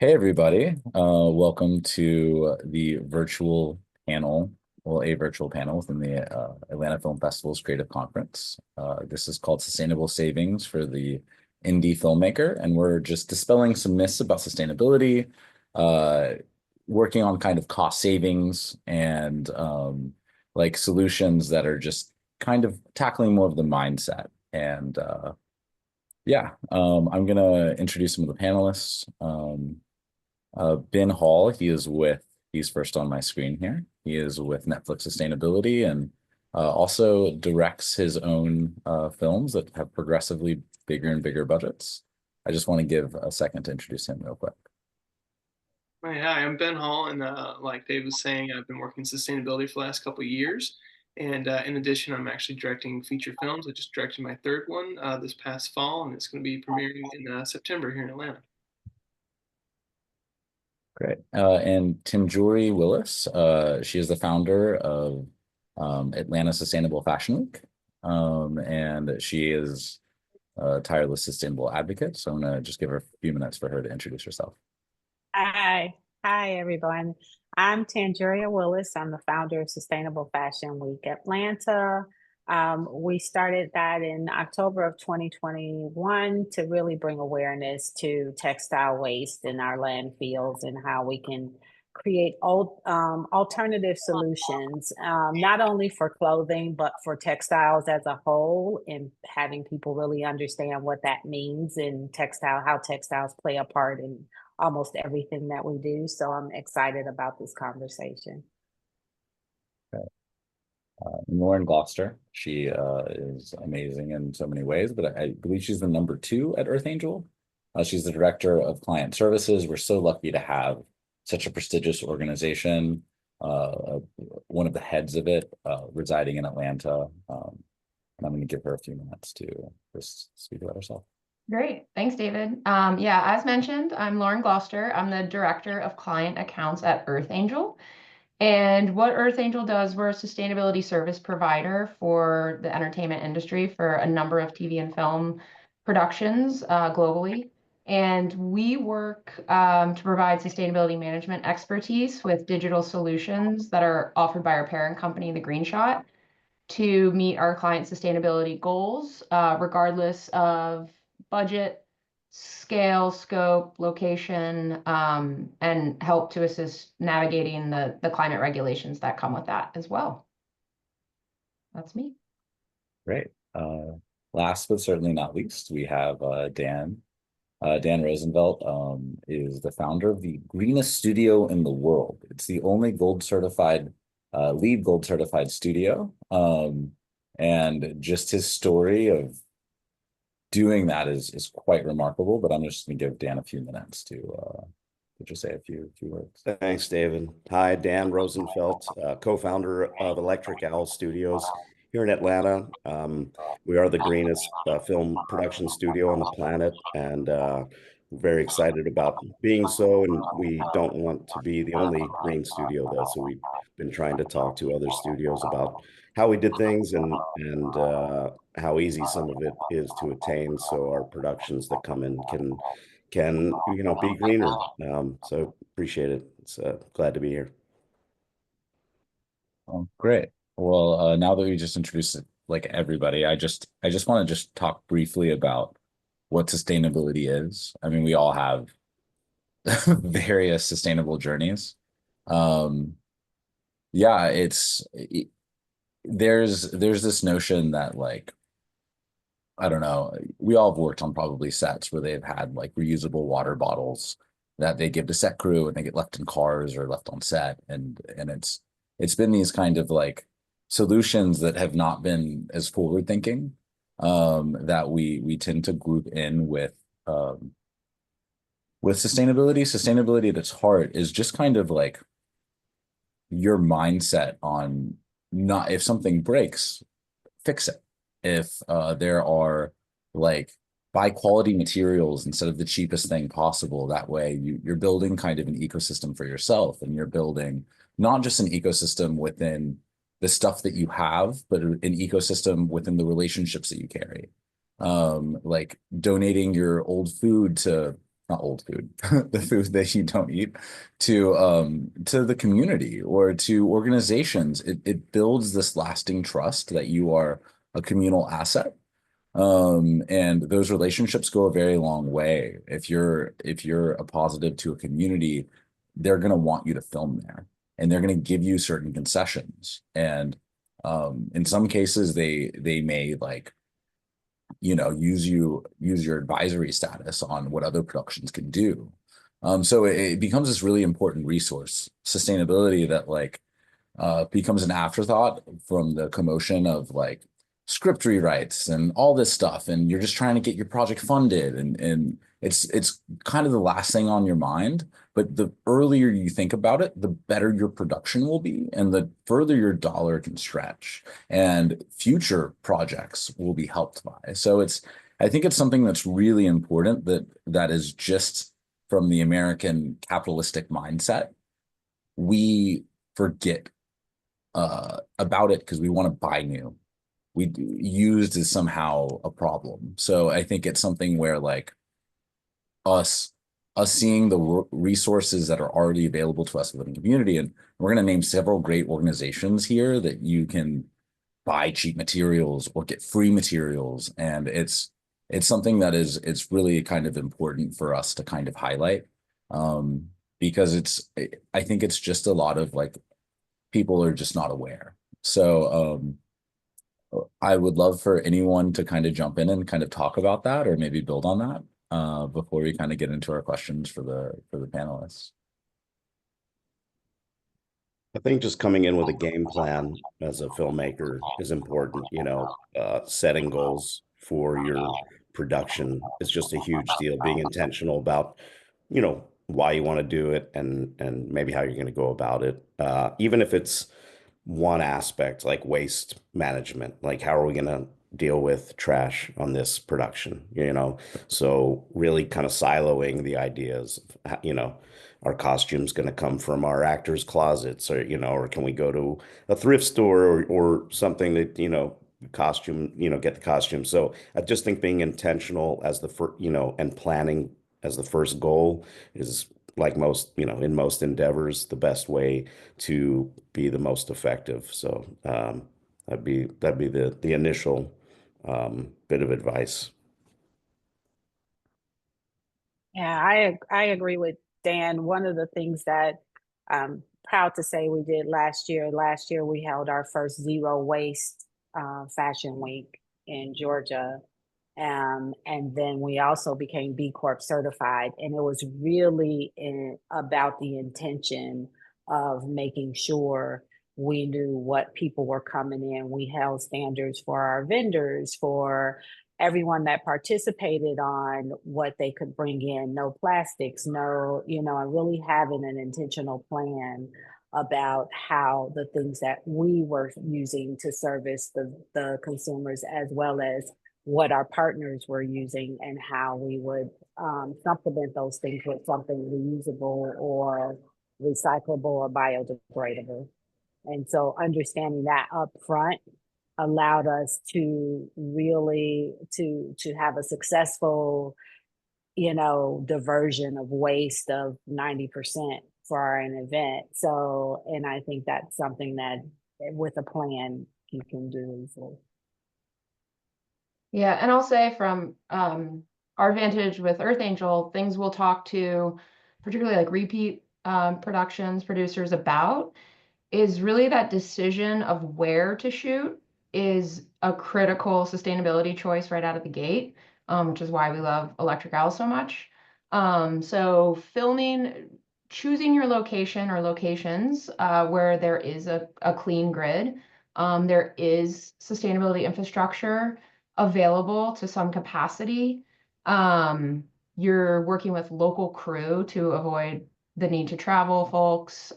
Hey everybody, welcome to the virtual panel, well, a virtual panel within the Atlanta Film Festival's Creative Conference. This is called Sustainable Savings for the Indie Filmmaker, and we're just dispelling some myths about sustainability, uh, working on kind of cost savings and like solutions that are just kind of tackling more of the mindset. And I'm gonna introduce some of the panelists. Ben Hall, he's first on my screen here. He is with Netflix Sustainability and also directs his own films that have progressively bigger and bigger budgets. I just want to give a second to introduce him real quick. Right, hi, I'm Ben Hall, and like Dave was saying, I've been working in sustainability for the last couple of years. And in addition, I'm actually directing feature films. I just directed my third one this past fall, and it's going to be premiering in September here in Atlanta. Great. And Timjuri Willis, she is the founder of Atlanta Sustainable Fashion Week. And she is a tireless sustainable advocate. So I'm going to just give her a few minutes for her to introduce herself. Hi. Hi, everyone. I'm Tangeria Willis. I'm the founder of Sustainable Fashion Week Atlanta. We started that in October of 2021 to really bring awareness to textile waste in our landfills and how we can create alternative solutions, not only for clothing, but for textiles as a whole, and having people really understand what that means in textile, how textiles play a part in almost everything that we do. So I'm excited about this conversation. Lauren Gloucester. She is amazing in so many ways, but I believe she's the number two at Earth Angel. She's the director of client services. We're so lucky to have such a prestigious organization, one of the heads of it, residing in Atlanta. And I'm going to give her a few minutes to just speak about herself. Great. Thanks, David. Yeah, as mentioned, I'm Lauren Gloucester. I'm the Director of Client Accounts at Earth Angel. And what Earth Angel does, we're a sustainability service provider for the entertainment industry for a number of TV and film productions globally. And we work to provide sustainability management expertise with digital solutions that are offered by our parent company, The Green Shot, to meet our client sustainability goals, regardless of budget, scale, scope, location, and help to assist navigating the climate regulations that come with that as well. That's me. Great. Last but certainly not least, we have Dan. Dan Rosenfeld is the founder of the greenest studio in the world. It's the only gold certified, LEED gold certified studio. And just his story of doing that is quite remarkable, but I'm just going to give Dan a few minutes to just say a few words. Thanks, David. Hi, Dan Rosenfeld, co-founder of Electric Owl Studios here in Atlanta. We are the greenest film production studio on the planet, and very excited about being so. And we don't want to be the only green studio, though. So we've been trying to talk to other studios about how we did things and how easy some of it is to attain, so our productions that come in can be greener. So appreciate it. It's glad to be here. Oh, great. Well, now that we just introduced like everybody, I just want to just talk briefly about what sustainability is. I mean, we all have various sustainable journeys. Yeah, there's this notion that like, I don't know, we all have worked on probably sets where they've had like reusable water bottles that they give to set crew and they get left in cars or left on set. And it's been these kind of like solutions that have not been as forward thinking, that we tend to group in with sustainability. Sustainability at its heart is just kind of like your mindset on, not if something breaks, fix it. If there are like buy quality materials instead of the cheapest thing possible, that way you're building kind of an ecosystem for yourself, and you're building not just an ecosystem within the stuff that you have, but an ecosystem within the relationships that you carry. Like donating your old food to not old food, the food that you don't eat, to the community or to organizations. It builds this lasting trust that you are a communal asset. And those relationships go a very long way. If you're a positive to a community, they're going to want you to film there, and they're going to give you certain concessions. And in some cases, they may, like, use your advisory status on what other productions can do. So it becomes this really important resource, sustainability, that, like, becomes an afterthought from the commotion of, like, script rewrites and all this stuff, and you're just trying to get your project funded, and it's kind of the last thing on your mind. But the earlier you think about it, the better your production will be, and the further your dollar can stretch, and future projects will be helped by. So I think it's something that's really important, that is just from the American capitalistic mindset. We forget about it because we want to buy new. Used is somehow a problem. So I think it's something where, like, us seeing the resources that are already available to us within the community, and we're going to name several great organizations here that you can buy cheap materials or get free materials, and it's something that it's really kind of important for us to kind of highlight, because I think it's just a lot of, like, people are just not aware. So I would love for anyone to kind of jump in and kind of talk about that, or maybe build on that, before we kind of get into our questions for the panelists. I think just coming in with a game plan as a filmmaker is important. Setting goals for your production is just a huge deal. Being intentional about, why you want to do it, and maybe how you're going to go about it. Even if it's one aspect like waste management, like how are we going to deal with trash on this production, so really kind of siloing the ideas. Our costumes going to come from our actors closets, or can we go to a thrift store, or something that, costume, get the costume. So I just think being intentional as the first, and planning as the first goal is, like most, in most endeavors, the best way to be the most effective. So that'd be the initial bit of advice. Yeah, I agree with Dan. One of the things that I'm proud to say we did last year we held our first zero waste fashion week in Georgia. And then we also became B Corp certified, and it was really about the intention of making sure we knew what people were coming in. We held standards for our vendors, for everyone that participated, on what they could bring in, no plastics, no, and really having an intentional plan about how the things that we were using to service the consumers, as well as what our partners were using, and how we would supplement those things with something reusable or recyclable or biodegradable. And so understanding that up front allowed us to really to have a successful, diversion of waste of 90% for an event. So, and I think that's something that with a plan you can do easily. Yeah, and I'll say from our vantage with Earth Angel, things we'll talk to, particularly like repeat producers about, is really that decision of where to shoot is a critical sustainability choice right out of the gate, which is why we love Electric Owl so much. So choosing your location or locations where there is a clean grid, there is sustainability infrastructure available to some capacity. You're working with local crew to avoid the need to travel, folks.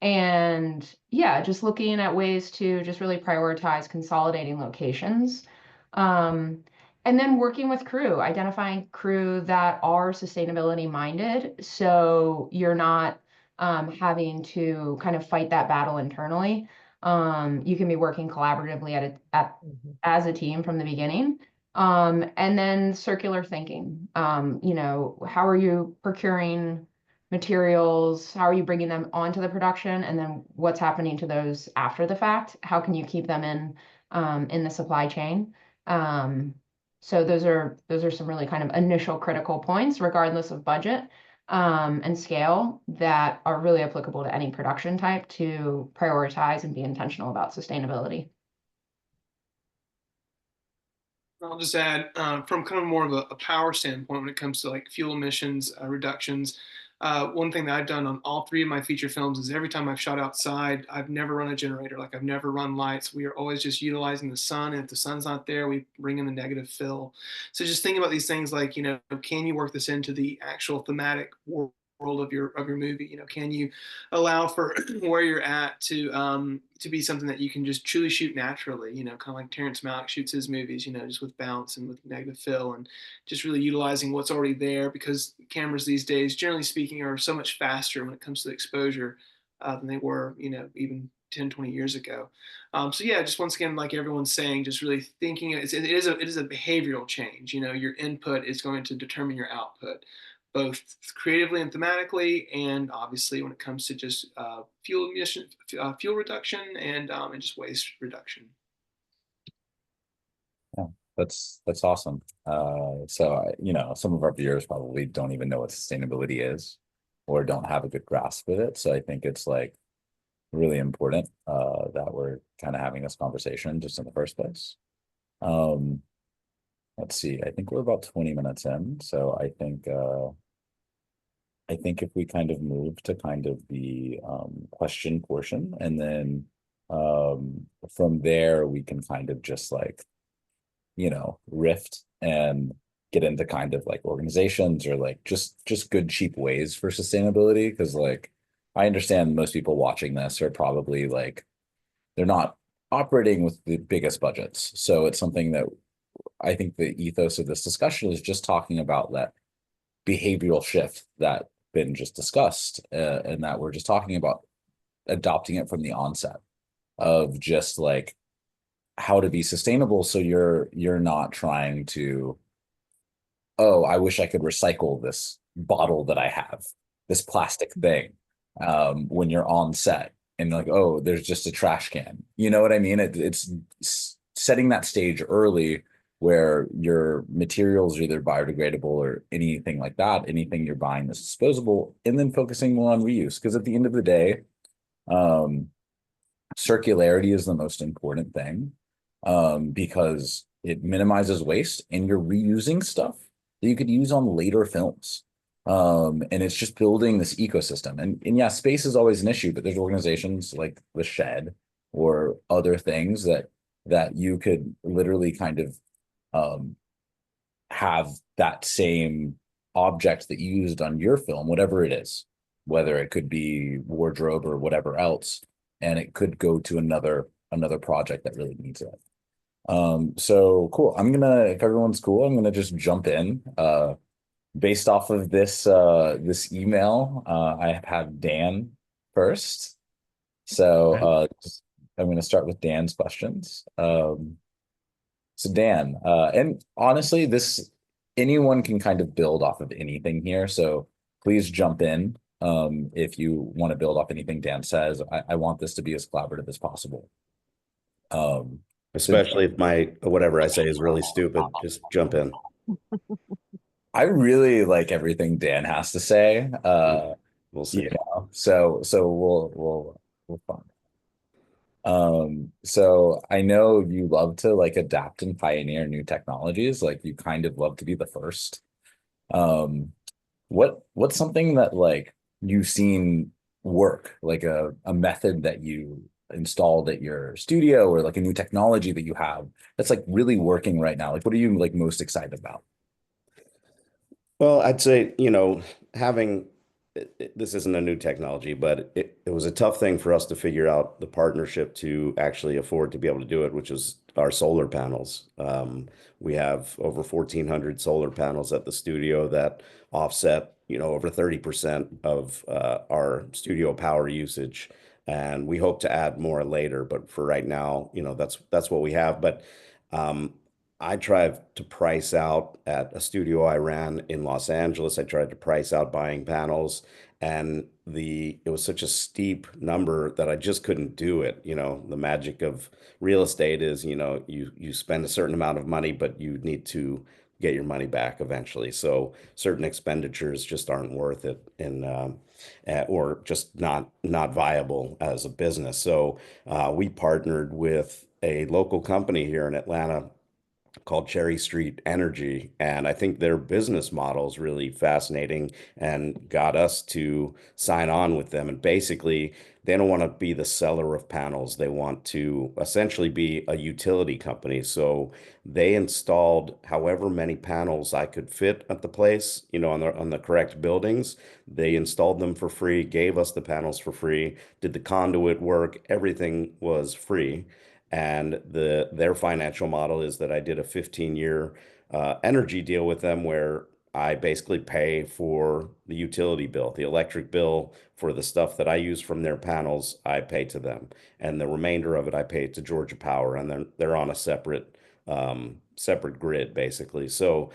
And yeah, just looking at ways to just really prioritize consolidating locations. And then working with crew, identifying crew that are sustainability minded. So you're not having to kind of fight that battle internally. You can be working collaboratively as a team from the beginning. And then circular thinking. You know, how are you procuring materials? How are you bringing them onto the production? And then what's happening to those after the fact? How can you keep them in the supply chain? So those are some really kind of initial critical points, regardless of budget and scale, that are really applicable to any production type to prioritize and be intentional about sustainability. I'll just add from kind of more of a power standpoint when it comes to like fuel emissions reductions. One thing that I've done on all three of my feature films is every time I've shot outside, I've never run a generator. Like I've never run lights. We are always just utilizing the sun. And if the sun's not there, we bring in the negative fill. So just think about these things like, you know, can you work this into the actual thematic world of your movie? You know, can you allow for where you're at to be something that you can just truly shoot naturally, you know, kind of like Terrence Malick shoots his movies, you know, just with bounce and with negative fill and just really utilizing what's already there, because cameras these days, generally speaking, are so much faster when it comes to the exposure than they were, you know, even 10, 20 years ago. So yeah, just once again, like everyone's saying, just really thinking it is a behavioral change. You know, your input is going to determine your output, both creatively and thematically, and obviously when it comes to just fuel emission, fuel reduction, and just waste reduction. Yeah, that's awesome. So you know, some of our viewers probably don't even know what sustainability is, or don't have a good grasp of it. So I think it's like really important that we're kind of having this conversation just in the first place. Let's see, I think we're about 20 minutes in, so I think if we kind of move to kind of the question portion, and then from there we can kind of just like, you know, rift and get into kind of like organizations or like just good cheap ways for sustainability, because like I understand most people watching this are probably like, they're not operating with the biggest budgets, so it's something that I think the ethos of this discussion is just talking about that behavioral shift that been just discussed, and that we're just talking about adopting it from the onset of just like how to be sustainable. So you're not trying to, oh, I wish I could recycle this bottle that I have, this plastic thing, when you're on set and like, oh, there's just a trash can. You know what I mean? It's setting that stage early where your materials are either biodegradable or anything like that, anything you're buying that's disposable, and then focusing more on reuse. Because at the end of the day, circularity is the most important thing, because it minimizes waste and you're reusing stuff that you could use on later films. And it's just building this ecosystem. And yeah, space is always an issue, but there's organizations like the Shed or other things that you could literally kind of have that same object that you used on your film, whatever it is, whether it could be wardrobe or whatever else, and it could go to another project that really needs it. So cool. If everyone's cool, I'm gonna just jump in. Based off of this this email, I have Dan first. So I'm gonna start with Dan's questions. So Dan, and honestly, anyone can kind of build off of anything here. So please jump in if you want to build off anything Dan says. I want this to be as collaborative as possible. Especially if whatever I say is really stupid, just jump in. I really like everything Dan has to say. We'll see. You know, so we'll fun. So I know you love to like adapt and pioneer new technologies, like you kind of love to be the first. What's something that like you've seen work, like a method that you installed at your studio, or like a new technology that you have that's like really working right now? Like what are you like most excited about? Well, I'd say, you know, this isn't a new technology, but it was a tough thing for us to figure out the partnership to actually afford to be able to do it, which is our solar panels. We have over 1,400 solar panels at the studio that offset, you know, over 30% of our studio power usage. And we hope to add more later, but for right now, you know, that's what we have. But I tried to price out at a studio I ran in Los Angeles. I tried to price out buying panels, and it was such a steep number that I just couldn't do it. The magic of real estate is, you spend a certain amount of money, but you need to get your money back eventually. So certain expenditures just aren't worth it, or just not viable as a business. So we partnered with a local company here in Atlanta called Cherry Street Energy. And I think their business model is really fascinating and got us to sign on with them. And basically, they don't want to be the seller of panels. They want to essentially be a utility company. So they installed however many panels I could fit at the place, on the correct buildings. They installed them for free, gave us the panels for free, did the conduit work, everything was free. And their financial model is that I did a 15-year energy deal with them where I basically pay for the utility bill, the electric bill for the stuff that I use from their panels, I pay to them. And the remainder of it I pay to Georgia Power, and then they're on a separate grid basically. So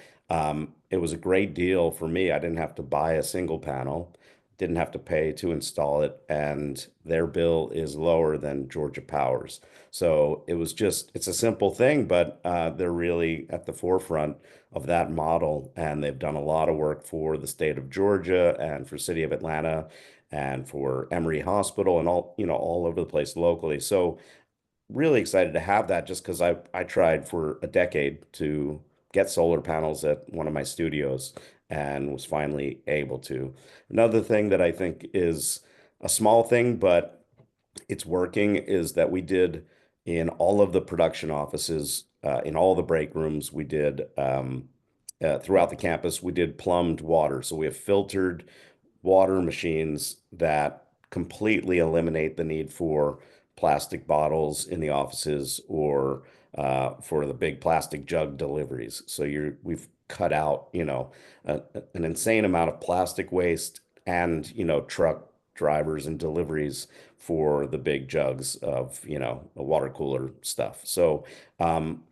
it was a great deal for me. I didn't have to buy a single panel, didn't have to pay to install it, and their bill is lower than Georgia Power's. So it's a simple thing, but they're really at the forefront of that model, and they've done a lot of work for the state of Georgia and for City of Atlanta and for Emory Hospital and all over the place locally. So really excited to have that just because I tried for a decade to get solar panels at one of my studios and was finally able to. Another thing that I think is a small thing, but it's working, is that we did in all of the production offices, in all the break rooms, we did throughout the campus, we did plumbed water. So we have filtered water machines that completely eliminate the need for plastic bottles in the offices or for the big plastic jug deliveries. So we've cut out, an insane amount of plastic waste and, truck drivers and deliveries for the big jugs of, the water cooler stuff. So um,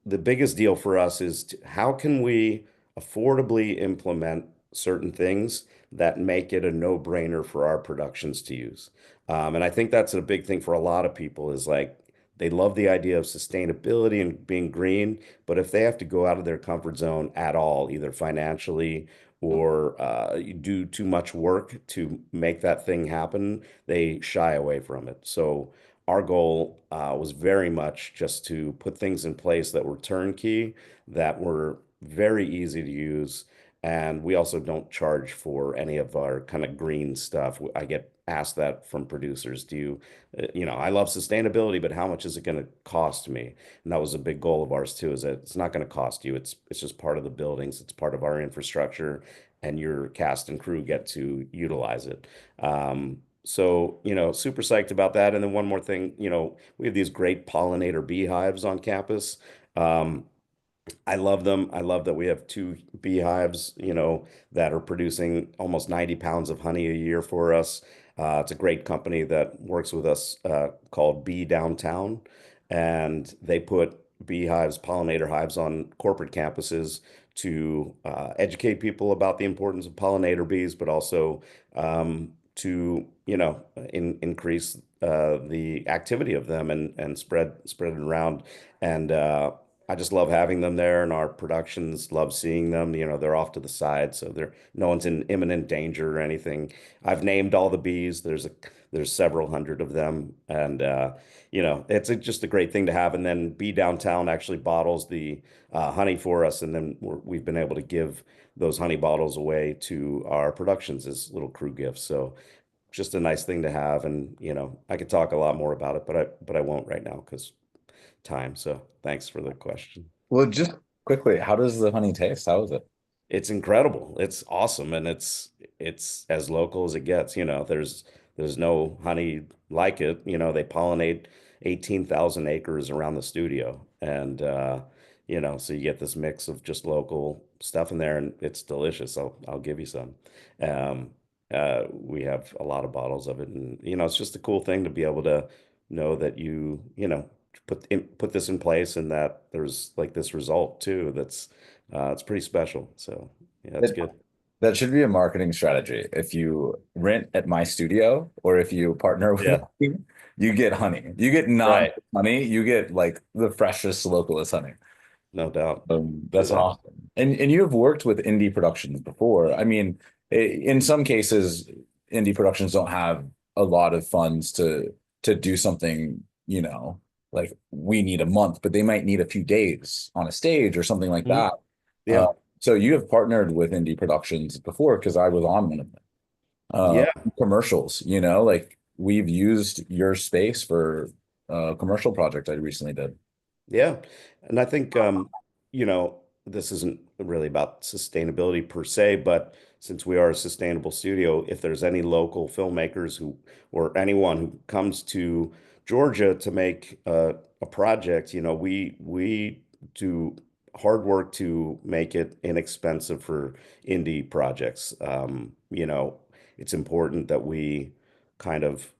the biggest deal for us is how can we affordably implement certain things that make it a no-brainer for our productions to use. And I think that's a big thing for a lot of people is like they love the idea of sustainability and being green, but if they have to go out of their comfort zone at all, either financially or do too much work to make that thing happen, they shy away from it. So our goal was very much just to put things in place that were turnkey, that were very easy to use. And we also don't charge for any of our kind of green stuff. I get asked that from producers. I love sustainability, but how much is it going to cost me? And that was a big goal of ours too, is that it's not going to cost you. It's just part of the buildings. It's part of our infrastructure, and your cast and crew get to utilize it. So, super psyched about that. And then one more thing, we have these great pollinator beehives on campus. Um, I love them. I love that we have two beehives, that are producing almost 90 pounds of honey a year for us. It's a great company that works with us called Bee Downtown, and they put beehives, pollinator hives on corporate campuses to educate people about the importance of pollinator bees, but also to, increase the activity of them and spread it around. And I just love having them there, and our productions love seeing them. They're off to the side, so no one's in imminent danger or anything. I've named all the bees. There's several hundred of them, and it's just a great thing to have. And then Bee Downtown actually bottles the honey for us, and then we've been able to give those honey bottles away to our productions as little crew gifts. So just a nice thing to have. And I could talk a lot more about it, but I won't right now because time. So thanks for the question. Well, just quickly, how does the honey taste? How is it? It's incredible. It's awesome, and it's as local as it gets. There's no honey like it. They pollinate 18,000 acres around the studio, and so you get this mix of just local stuff in there, and it's delicious. I'll give you some. Um, we have a lot of bottles of it, and it's just a cool thing to be able to know that put this in place, and that there's like this result too. That's it's pretty special. So yeah, that's good. That should be a marketing strategy. If you rent at my studio or if you partner with Yeah. me, you get honey. You get not Right. honey, you get like the freshest localist honey. No doubt. That's awesome. And you have worked with indie productions before. I mean, in some cases, indie productions don't have a lot of funds to do something, like we need a month, but they might need a few days on a stage or something like Mhm. that. Yeah. So you have partnered with indie productions before because I was on one of them. Yeah. Commercials, like we've used your space for a commercial project I recently did. Yeah. And I think, this isn't really about sustainability per se, but since we are a sustainable studio, if there's any local filmmakers or anyone who comes to Georgia to make a project, we do hard work to make it inexpensive for indie projects. It's important that we kind of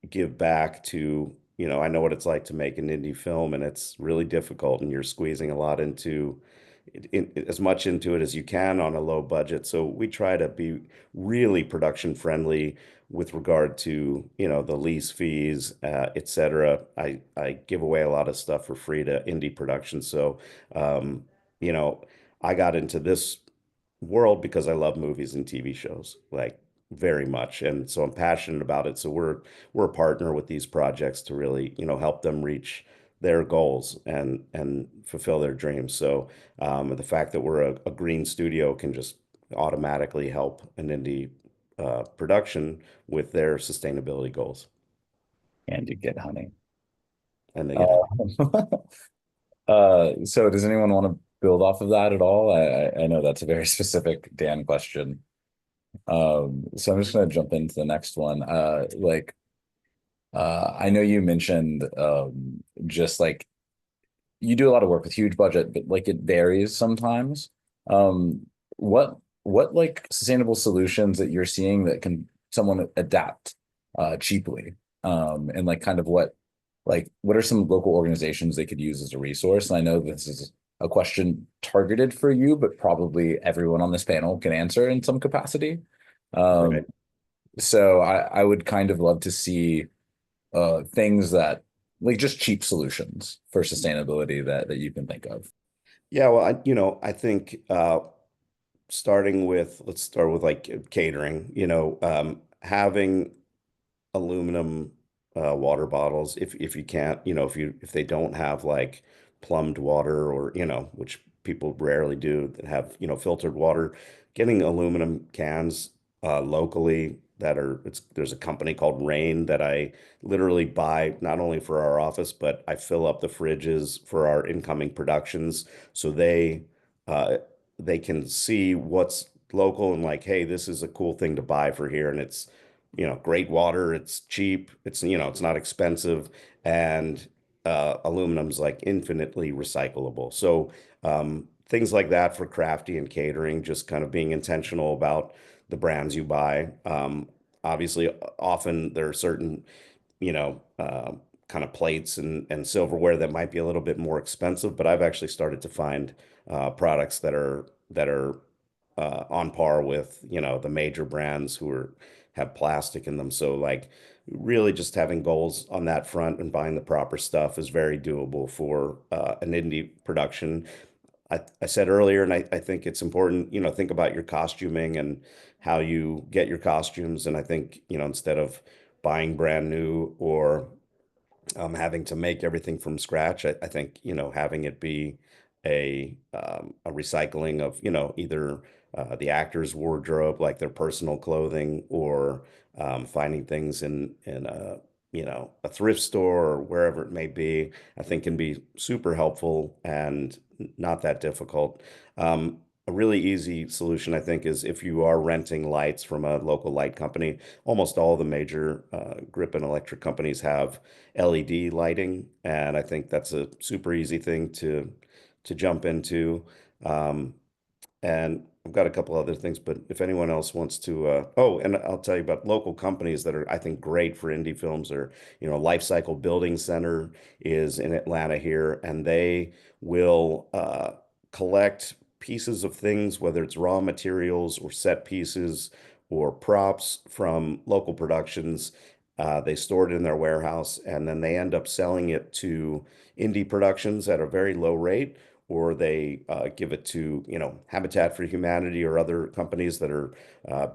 give back to, I know what it's like to make an indie film, and it's really difficult, and you're squeezing a lot as much into it as you can on a low budget. So we try to be really production friendly with regard to, the lease fees, et cetera. I give away a lot of stuff for free to indie productions. So, um, you know, I got into this world because I love movies and TV shows, like very much. And so I'm passionate about it. So we're a partner with these projects to really, help them reach their goals and fulfill their dreams. So the fact that we're a green studio can just automatically help an indie production with their sustainability goals. And you get honey. And they get it. So does anyone want to build off of that at all? I know that's a very specific Dan question. So I'm just going to jump into the next one. I know you mentioned just like you do a lot of work with huge budget, but like it varies sometimes. Um, what like sustainable solutions that you're seeing that can someone adapt cheaply? And like kind of what are some local organizations they could use as a resource? And I know this is a question targeted for you, but probably everyone on this panel can answer in some capacity. Um, Right. so I would kind of love to see things that like just cheap solutions for sustainability that you can think of. Yeah, well, I think let's start with like catering, having aluminum water bottles if you can't, if they don't have like plumbed water or, which people rarely do that have, filtered water, getting aluminum cans locally there's a company called Rain that I literally buy not only for our office, but I fill up the fridges for our incoming productions so uh, they can see what's local and like, hey, this is a cool thing to buy for here, and it's great water. It's cheap. It's not expensive, and aluminum's like infinitely recyclable. So things like that for crafty and catering, just kind of being intentional about the brands you buy. Obviously, often there are certain, you know, uh, kind of plates and silverware that might be a little bit more expensive, but I've actually started to find products that are on par with, the major brands have plastic in them. So like really just having goals on that front and buying the proper stuff is very doable for an indie production. I said earlier, and I think it's important, think about your costuming and how you get your costumes. And I think, instead of buying brand new or having to make everything from scratch. I think, having it be a recycling of, either the actor's wardrobe, like their personal clothing, or finding things in a thrift store or wherever it may be, I think can be super helpful and not that difficult. A really easy solution, I think, is if you are renting lights from a local light company. Almost all the major grip and electric companies have LED lighting, and I think that's a super easy thing to jump into. Um, And I've got a couple other things, but if anyone else wants to, oh, and I'll tell you about local companies that are, I think, great for indie films. Or, Life Cycle Building Center is in Atlanta here, and they will collect pieces of things, whether it's raw materials or set pieces or props from local productions. They store it in their warehouse, and then they end up selling it to indie productions at a very low rate, or they give it to, Habitat for Humanity or other companies that are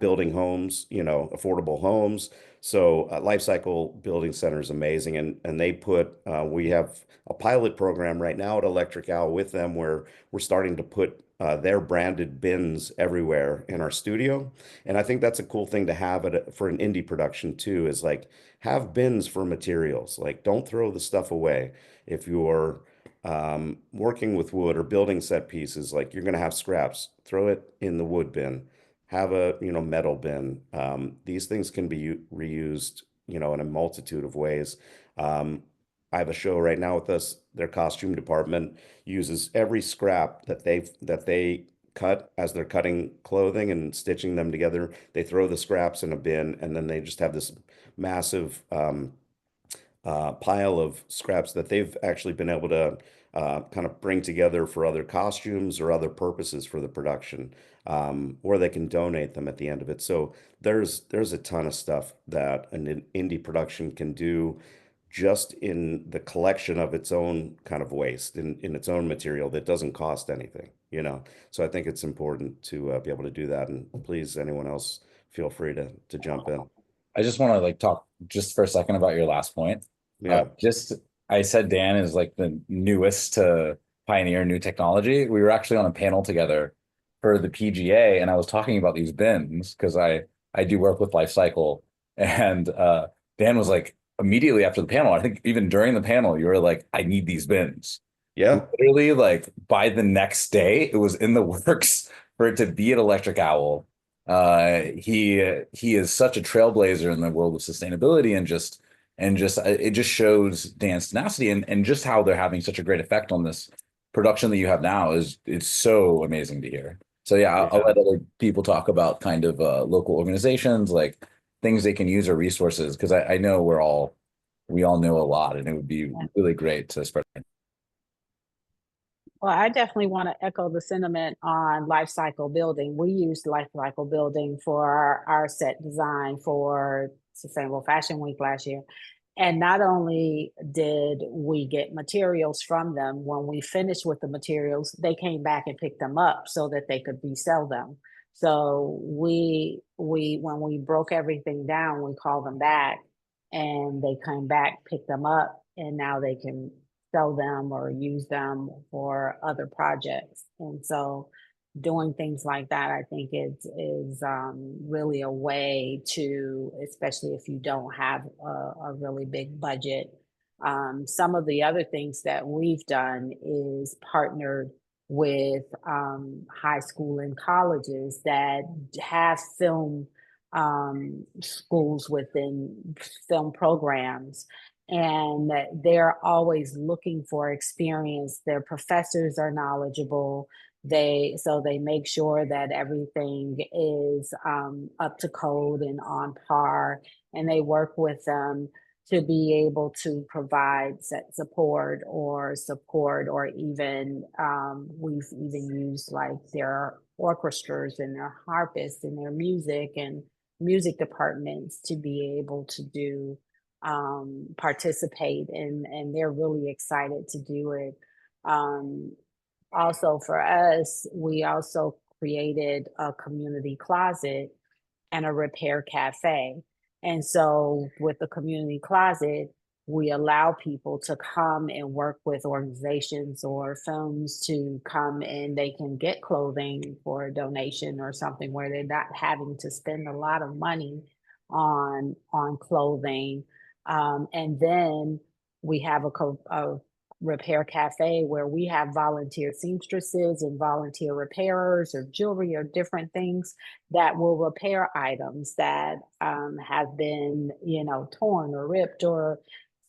building homes, affordable homes. So Life Cycle Building Center is amazing, and they put we have a pilot program right now at Electric Owl with them where we're starting to put their branded bins everywhere in our studio. And I think that's a cool thing to have for an indie production too, is like have bins for materials. Like don't throw the stuff away. If you're working with wood or building set pieces, like you're going to have scraps, throw it in the wood bin, have a, metal bin. These things can be reused, in a multitude of ways. I have a show right now with us. Their costume department uses every scrap that they cut as they're cutting clothing and stitching them together. They throw the scraps in a bin, and then they just have this massive pile of scraps that they've actually been able to kind of bring together for other costumes or other purposes for the production, or they can donate them at the end of it. So there's a ton of stuff that an indie production can do just in the collection of its own kind of waste in its own material that doesn't cost anything. So I think it's important to be able to do that. And please, anyone else, feel free to jump in. I just want to like talk just for a second about your last point. Yeah. I said Dan is like the newest to pioneer new technology. We were actually on a panel together for the PGA, and I was talking about these bins because I do work with Life Cycle, and Dan was like immediately after the panel, I think even during the panel, you were like, I need these bins. Yeah. Literally, like by the next day, it was in the works for it to be at Electric Owl. He is such a trailblazer in the world of sustainability, and just it just shows Dan's tenacity and just how they're having such a great effect on this production that you have now is it's so amazing to hear. So yeah, I'll let other people talk about kind of local organizations, like things they can use or resources, because I know we all know a lot, and it would be really great to spread. Well, I definitely want to echo the sentiment on life cycle building. We used life cycle building for our set design for Sustainable Fashion Week last year. And not only did we get materials from them, when we finished with the materials, they came back and picked them up so that they could resell them. So we when we broke everything down, we called them back, and they came back, picked them up, and now they can sell them or use them for other projects. And so doing things like that, I think is really a way to, especially if you don't have a really big budget. Some of the other things that we've done is partnered with high school and colleges that have film schools within film programs, and they're always looking for experience. Their professors are knowledgeable. They make sure that everything is up to code and on par, and they work with them to be able to provide set support, or even we've even used like their orchestras and their harpists and their music and music departments to be able to do participate, and they're really excited to do it. Also for us, we also created a community closet and a repair cafe. And so with the community closet, we allow people to come and work with organizations or films to come, and they can get clothing for a donation or something, where they're not having to spend a lot of money on clothing. And then we have a repair cafe where we have volunteer seamstresses and volunteer repairers of jewelry or different things that will repair items that have been, torn or ripped or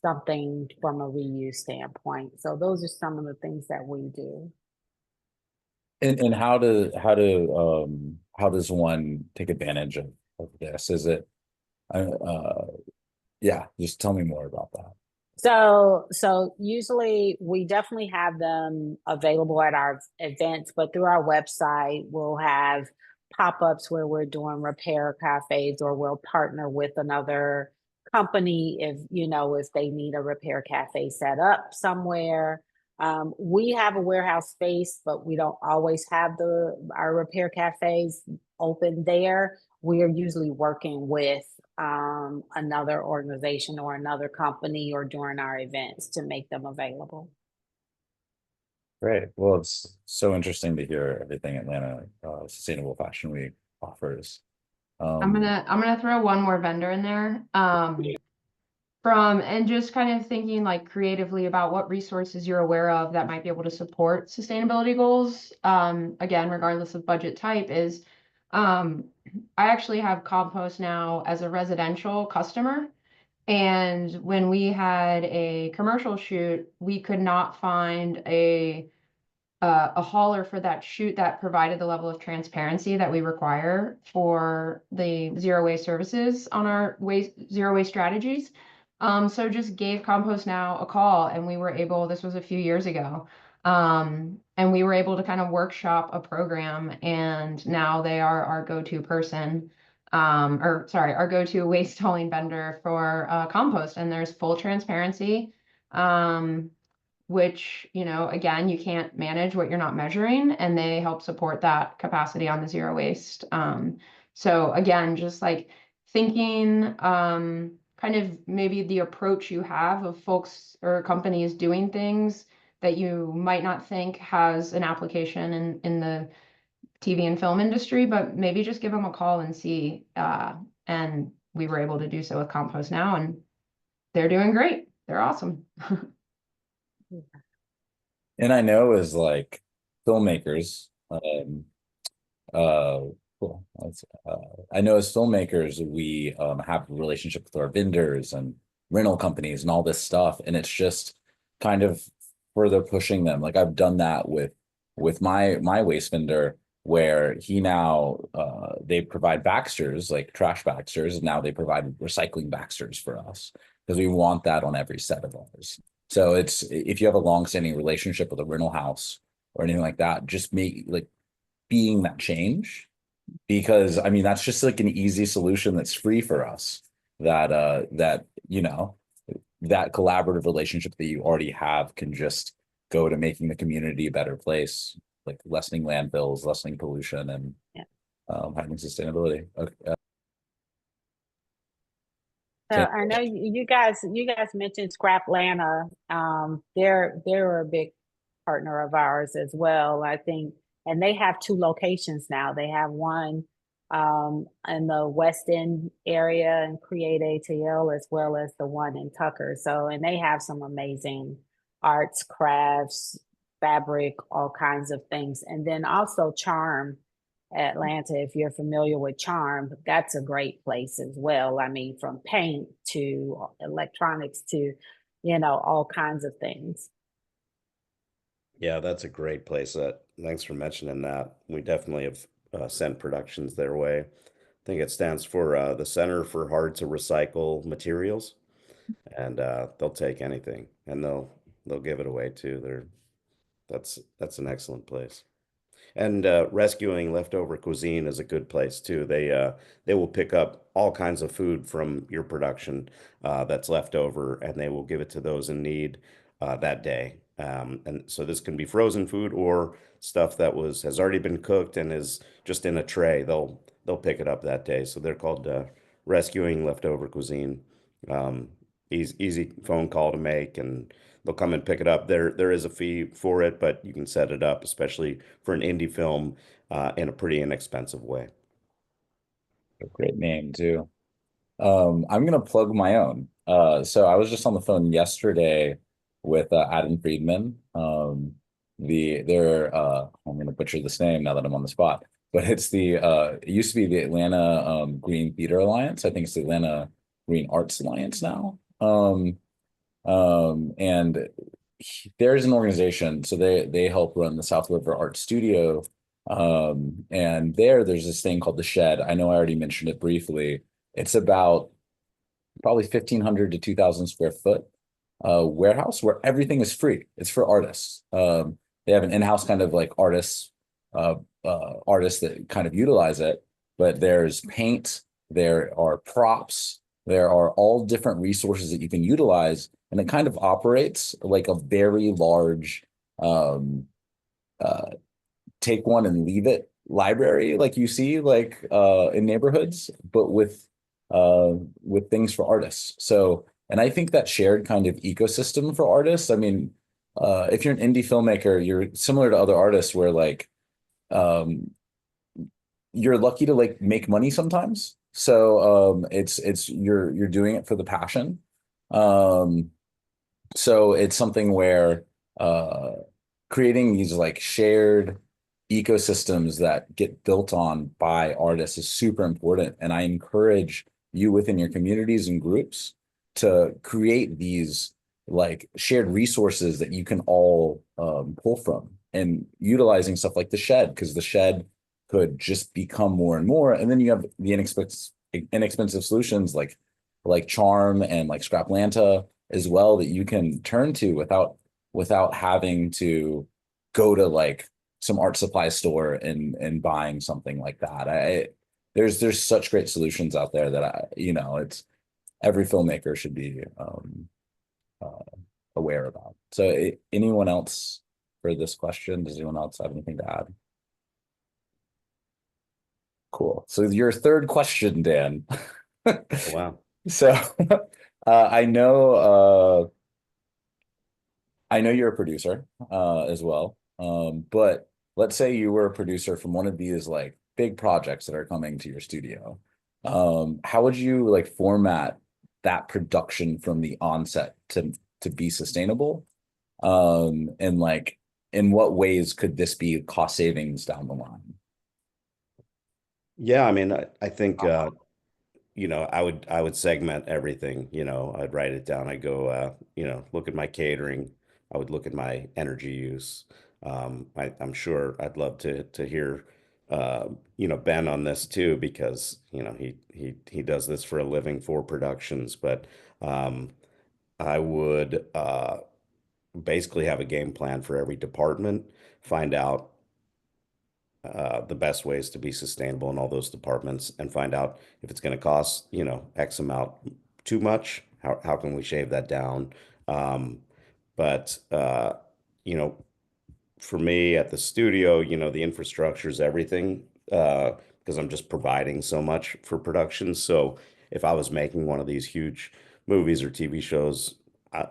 something from a reuse standpoint. So those are some of the things that we do. And how does one take advantage of this? Is it yeah, just tell me more about that. So usually we definitely have them available at our events, but through our website, we'll have pop-ups where we're doing repair cafes, or we'll partner with another company if, if they need a repair cafe set up somewhere. We have a warehouse space, but we don't always have our repair cafes open there. We are usually working with another organization or another company, or during our events, to make them available. Great. Well, it's so interesting to hear everything Atlanta Sustainable Fashion Week offers. I'm gonna throw one more vendor in there. And just kind of thinking like creatively about what resources you're aware of that might be able to support sustainability goals. Again, regardless of budget type, is I actually have compost now as a residential customer. And when we had a commercial shoot, we could not find a hauler for that shoot that provided the level of transparency that we require for the zero waste services on our zero waste strategies. So just gave Compost Now a call, and we were able, this was a few years ago, and we were able to kind of workshop a program, and now they are our go-to person, our go-to waste hauling vendor for compost, and there's full transparency. Which, again, you can't manage what you're not measuring, and they help support that capacity on the zero waste. So again, just like thinking, kind of maybe the approach you have of folks or companies doing things that you might not think has an application in the TV and film industry, but maybe just give them a call and see. And we were able to do so with Compost Now, and they're doing great. They're awesome. And I know as like filmmakers, cool. I know as filmmakers, we have a relationship with our vendors and rental companies and all this stuff, and it's just kind of further pushing them. Like I've done that with my waste vendor, where he now they provide Baxters, like trash Baxters, and now they provide recycling Baxters for us, because we want that on every set of ours. So it's, if you have a long-standing relationship with a rental house or anything like that, just being that change, because I mean that's just like an easy solution that's free for us, that that collaborative relationship that you already have can just go to making the community a better place, like lessening landfills, lessening pollution, and having sustainability. Okay. So I know you guys mentioned Scraplanta. They're a big partner of ours as well, I think, and they have 2 locations now. They have one in the West End area and Create ATL, as well as the one in Tucker. So, and they have some amazing arts, crafts, fabric, all kinds of things. And then also Charm Atlanta, if you're familiar with Charm, that's a great place as well. I mean, from paint to electronics to, all kinds of things. Yeah, that's a great place. Thanks for mentioning that. We definitely have sent productions their way. I think it stands for the Center for Hard to Recycle Materials, and they'll take anything, and they'll give it away too. That's an excellent place. And rescuing leftover cuisine is a good place too. They will pick up all kinds of food from your production that's left over, and they will give it to those in need that day. And so this can be frozen food or stuff that has already been cooked and is just in a tray. They'll pick it up that day. So they're called rescuing leftover cuisine. Easy phone call to make, and they'll come and pick it up. There is a fee for it, but you can set it up, especially for an indie film, in a pretty inexpensive way. A great name too. I'm gonna plug my own. So I was just on the phone yesterday with Adam Friedman. I'm gonna butcher this name now that I'm on the spot, but it used to be the Atlanta Green Theater Alliance. I think it's the Atlanta Green Arts Alliance now. And there's an organization, so they help run the South River Art Studio. And there's this thing called the Shed. I know I already mentioned it briefly. It's about probably 1,500 to 2,000 square foot warehouse where everything is free. It's for artists. They have an in-house kind of like artists that kind of utilize it, but there's paint, there are props, there are all different resources that you can utilize, and it kind of operates like a very large um, uh, take one and leave it library like you see like in neighborhoods, but with things for artists. So, and I think that shared kind of ecosystem for artists, I mean, if you're an indie filmmaker, you're similar to other artists where like um you're lucky to like make money sometimes. So it's you're doing it for the passion. Um so it's something where uh creating these like shared ecosystems that get built on by artists is super important. And I encourage you within your communities and groups to create these like shared resources that you can all pull from and utilizing stuff like the Shed, because the Shed could just become more and more. And then you have the inexpensive solutions like Charm and like Scraplanta as well that you can turn to without having to go to like some art supply store and buying something like that. There's such great solutions out there that it's every filmmaker should be uh, aware about. So anyone else for this question? Does anyone else have anything to add? Cool. So your third question, Dan. Wow. So I know you're a producer as well. But let's say you were a producer from one of these like big projects that are coming to your studio. How would you like format that production from the onset to be sustainable? And like in what ways could this be cost savings down the line? Yeah, I mean, I think I would segment everything, I'd write it down. I go look at my catering. I would look at my energy use. I'm sure I'd love to hear Ben on this too, because he does this for a living for productions. But um I would basically have a game plan for every department, find out the best ways to be sustainable in all those departments, and find out if it's going to cost, X amount too much. How can we shave that down? But you know, for me at the studio, the infrastructure is everything, because I'm just providing so much for productions. So if I was making one of these huge movies or TV shows,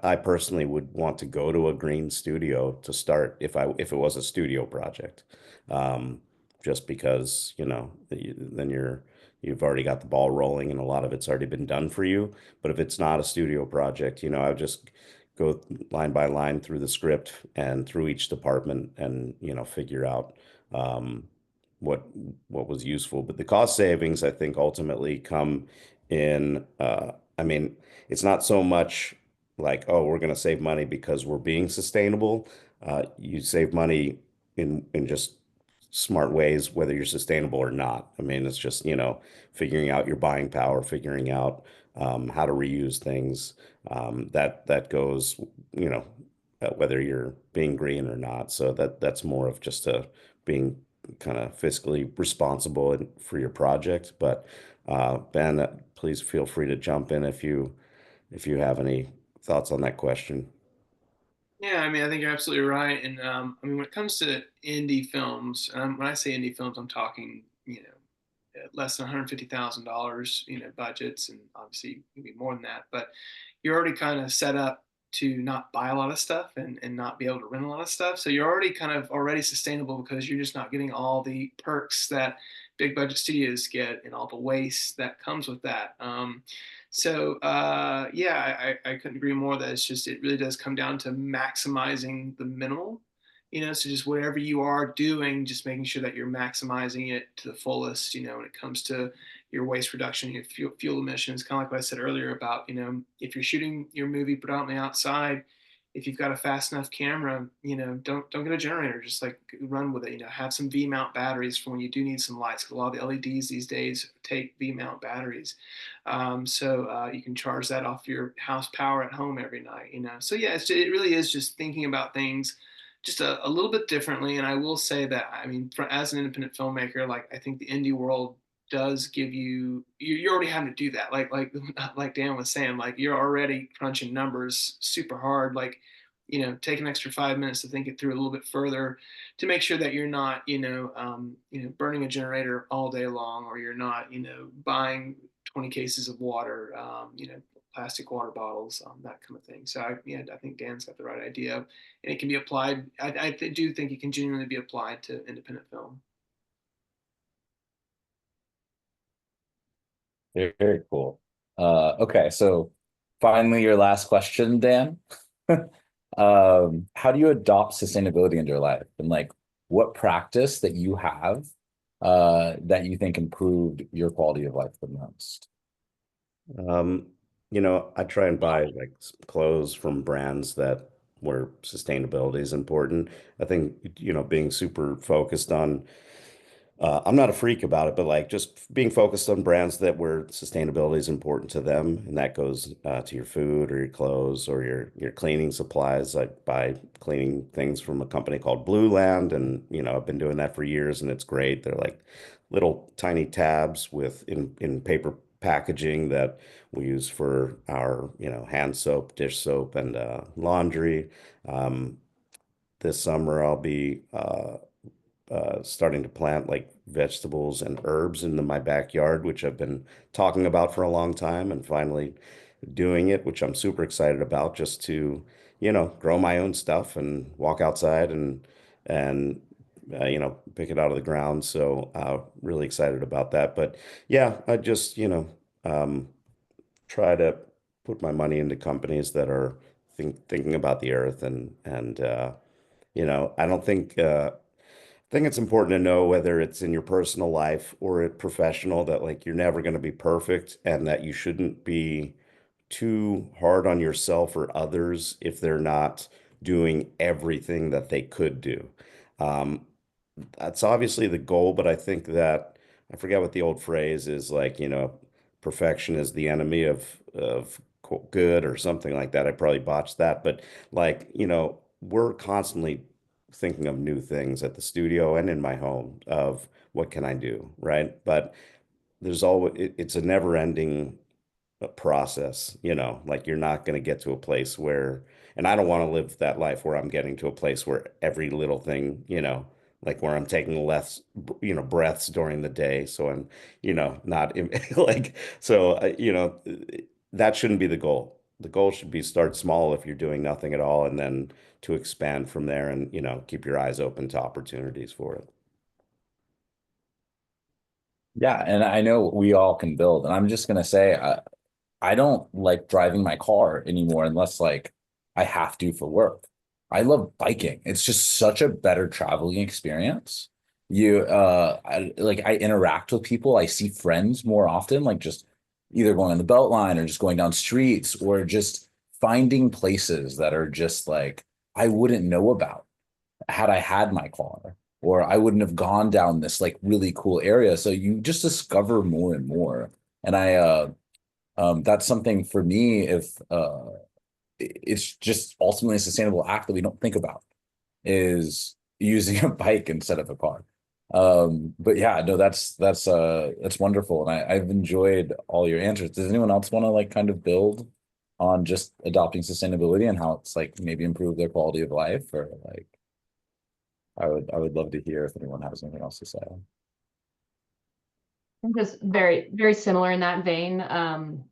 I personally would want to go to a green studio to start if it was a studio project. Um, just because, then you've already got the ball rolling and a lot of it's already been done for you. But if it's not a studio project, I would just go line by line through the script and through each department and figure out um, what what was useful. But the cost savings, I think, ultimately come in. I mean, it's not so much like, oh, we're going to save money because we're being sustainable. You save money in just smart ways, whether you're sustainable or not. I mean, it's just, figuring out your buying power, figuring out how to reuse things. That goes, you know, whether you're being green or not. So that's more of just a being kind of fiscally responsible for your project. But Ben, please feel free to jump in if you have any thoughts on that question. Yeah, I mean, I think you're absolutely right. And I mean, when it comes to indie films, when I say indie films, I'm talking, less than $150,000, budgets, and obviously maybe more than that. But you're already kind of set up to not buy a lot of stuff and not be able to rent a lot of stuff. So you're already kind of already sustainable because you're just not getting all the perks that big budget studios get and all the waste that comes with that. Yeah, I couldn't agree more that it really does come down to maximizing the minimal, so just whatever you are doing, just making sure that you're maximizing it to the fullest, when it comes to your waste reduction, your fuel emissions, kind of like what I said earlier about, if you're shooting your movie predominantly outside, if you've got a fast enough camera, don't get a generator, just like run with it. Have some V-mount batteries for when you do need some lights, because a lot of the LEDs these days take V-mount batteries. So you can charge that off your house power at home every night. So yeah, it really is just thinking about things just a little bit differently. And I will say that, I mean, as an independent filmmaker, like, I think the indie world does give you're already having to do that, like Dan was saying, like, you're already crunching numbers super hard, like, take an extra 5 minutes to think it through a little bit further, to make sure that you're not burning a generator all day long, or you're not buying 20 cases of water, plastic water bottles, that kind of thing. So I think Dan's got the right idea, and it can be applied. I do think it can genuinely be applied to independent film. Very, very cool. Okay, so finally, your last question, Dan. How do you adopt sustainability into your life, and like what practice that you have that you think improved your quality of life the most? I try and buy like clothes from brands that where sustainability is important. I think, being super focused on, I'm not a freak about it, but like just being focused on brands that where sustainability is important to them, and that goes to your food or your clothes or your cleaning supplies. I buy cleaning things from a company called Blue Land, and I've been doing that for years, and it's great. They're like little tiny tabs with in paper packaging that we use for our hand soap, dish soap, and laundry. Um, this summer I'll be starting to plant like vegetables and herbs into my backyard, which I've been talking about for a long time, and finally doing it, which I'm super excited about, just to, grow my own stuff and walk outside and pick it out of the ground. So really excited about that. But yeah, I just, try to put my money into companies that are thinking about the earth and I don't think I think it's important to know, whether it's in your personal life or a professional, that like you're never going to be perfect, and that you shouldn't be too hard on yourself or others if they're not doing everything that they could do. Um, that's obviously the goal, but I think that I forget what the old phrase is, like, perfection is the enemy of good, or something like that. I probably botched that, but like, we're constantly thinking of new things at the studio and in my home of what can I do, right? But there's always it's a never-ending process, like you're not going to get to a place where, and I don't want to live that life where I'm getting to a place where every little thing, like where I'm taking less, breaths during the day. So I'm, not like, so, that shouldn't be the goal. The goal should be start small if you're doing nothing at all, and then to expand from there, and, keep your eyes open to opportunities for it. Yeah, and I know we all can build, and I'm just gonna say, I don't like driving my car anymore unless like I have to for work. I love biking. It's just such a better traveling experience. I interact with people. I see friends more often, like just either going on the belt line or just going down streets, or just finding places that are just like I wouldn't know about had I had my car, or I wouldn't have gone down this like really cool area. So you just discover more and more. And that's something for me, if it's just ultimately a sustainable act that we don't think about, is using a bike instead of a car. But yeah, no, that's wonderful. And I've enjoyed all your answers. Does anyone else want to like kind of build on just adopting sustainability and how it's like maybe improve their quality of life? Or like I would love to hear if anyone has anything else to say. I'm just very, very similar in that vein.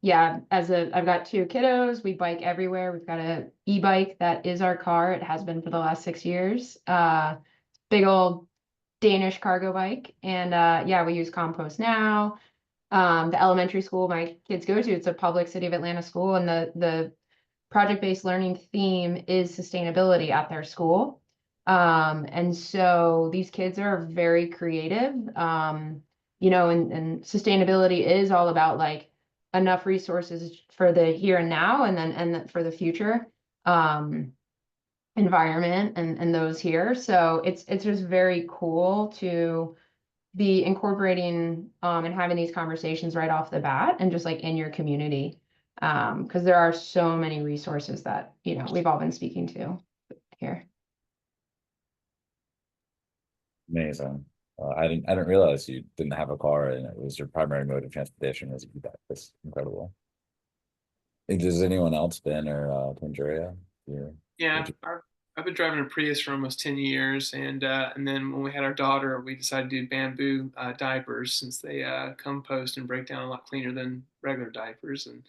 Yeah, I've got two kiddos. We bike everywhere. We've got a e-bike that is our car. It has been for the last 6 years. Big old Danish cargo bike. And yeah, we use compost now. The elementary school my kids go to, it's a public City of Atlanta school, and the project-based learning theme is sustainability at their school. And so these kids are very creative. And sustainability is all about like enough resources for the here and now, and then for the future. environment and those here. So it's just very cool to be incorporating and having these conversations right off the bat and just like in your community. Because there are so many resources that, you know, we've all been speaking to here. Amazing. I didn't realize you didn't have a car and it was your primary mode of transportation was e-bike. That's incredible. Does anyone else been or Tangeria? Yeah, I've been driving a Prius for almost 10 years, and then when we had our daughter, we decided to do bamboo diapers since they compost and break down a lot cleaner than regular diapers, and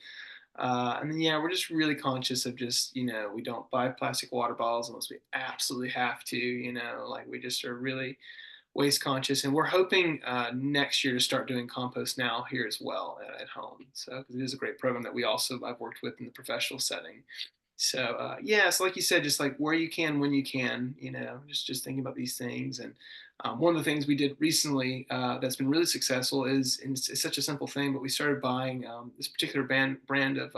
then yeah, we're just really conscious of just, you know, we don't buy plastic water bottles unless we absolutely have to, you know, like we just are really waste conscious, and we're hoping next year to start doing compost now here as well at home. So it is a great program that I've worked with in the professional setting. So yeah, so like you said, just like where you can, when you can, you know, just thinking about these things. And one of the things we did recently that's been really successful is, and it's such a simple thing, but we started buying this particular brand of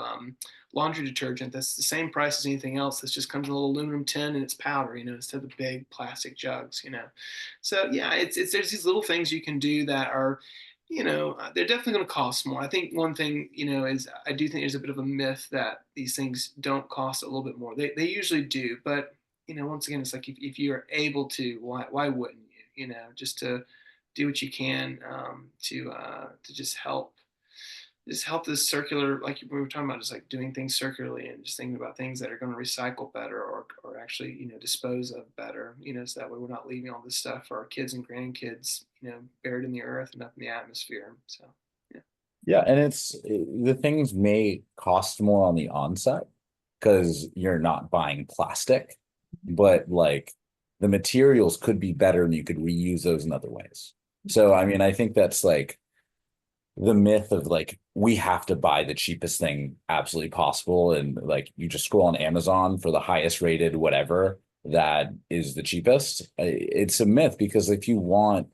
laundry detergent that's the same price as anything else. That just comes in a little aluminum tin and it's powder, you know, instead of the big plastic jugs, you know. So yeah, it's there's these little things you can do that are, you know, they're definitely going to cost more. I think one thing, you know, is I do think there's a bit of a myth that these things don't cost a little bit more. They usually do, but you know, once again, it's like if you're able to, why wouldn't you? You know, just to do what you can to just help this circular, like we were talking about, just like doing things circularly and just thinking about things that are going to recycle better or actually, you know, dispose of better, you know, so that way we're not leaving all this stuff for our kids and grandkids, you know, buried in the earth and up in the atmosphere. So, yeah. Yeah, and the things may cost more on the onset because you're not buying plastic, but like the materials could be better and you could reuse those in other ways. So, I mean, I think that's like the myth of like we have to buy the cheapest thing absolutely possible, and like you just scroll on Amazon for the highest rated whatever that is the cheapest. It's a myth because if you want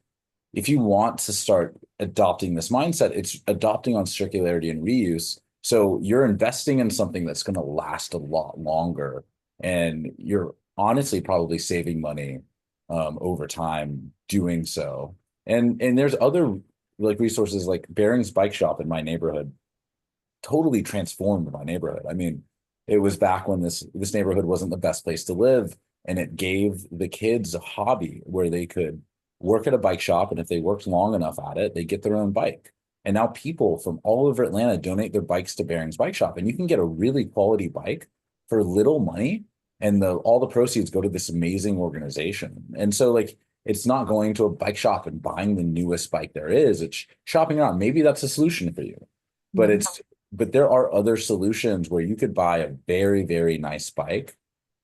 to start adopting this mindset, it's adopting on circularity and reuse. So you're investing in something that's going to last a lot longer, and you're honestly probably saving money over time doing so. And there's other like resources like Barron's Bike Shop in my neighborhood totally transformed my neighborhood. I mean, it was back when this neighborhood wasn't the best place to live, and it gave the kids a hobby where they could work at a bike shop, and if they worked long enough at it, they get their own bike. And now people from all over Atlanta donate their bikes to Barron's Bike Shop, and you can get a really quality bike for little money, and all the proceeds go to this amazing organization. And so like it's not going to a bike shop and buying the newest bike there is, it's shopping around. Maybe that's a solution for you, but but there are other solutions where you could buy a very, very nice bike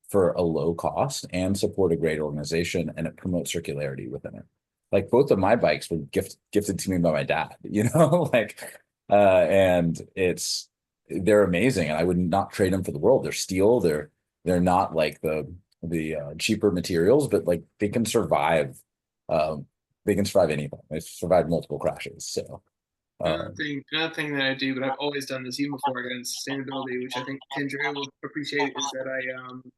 for a low cost and support a great organization, and it promotes circularity within it. Like both of my bikes were gifted to me by my dad, you know, like and they're amazing, and I would not trade them for the world. They're steel, they're not like the cheaper materials, but like they can survive anything. They survived multiple crashes. So Another thing that I do, but I've always done this even before I got into sustainability, which I think Kendra will appreciate, is that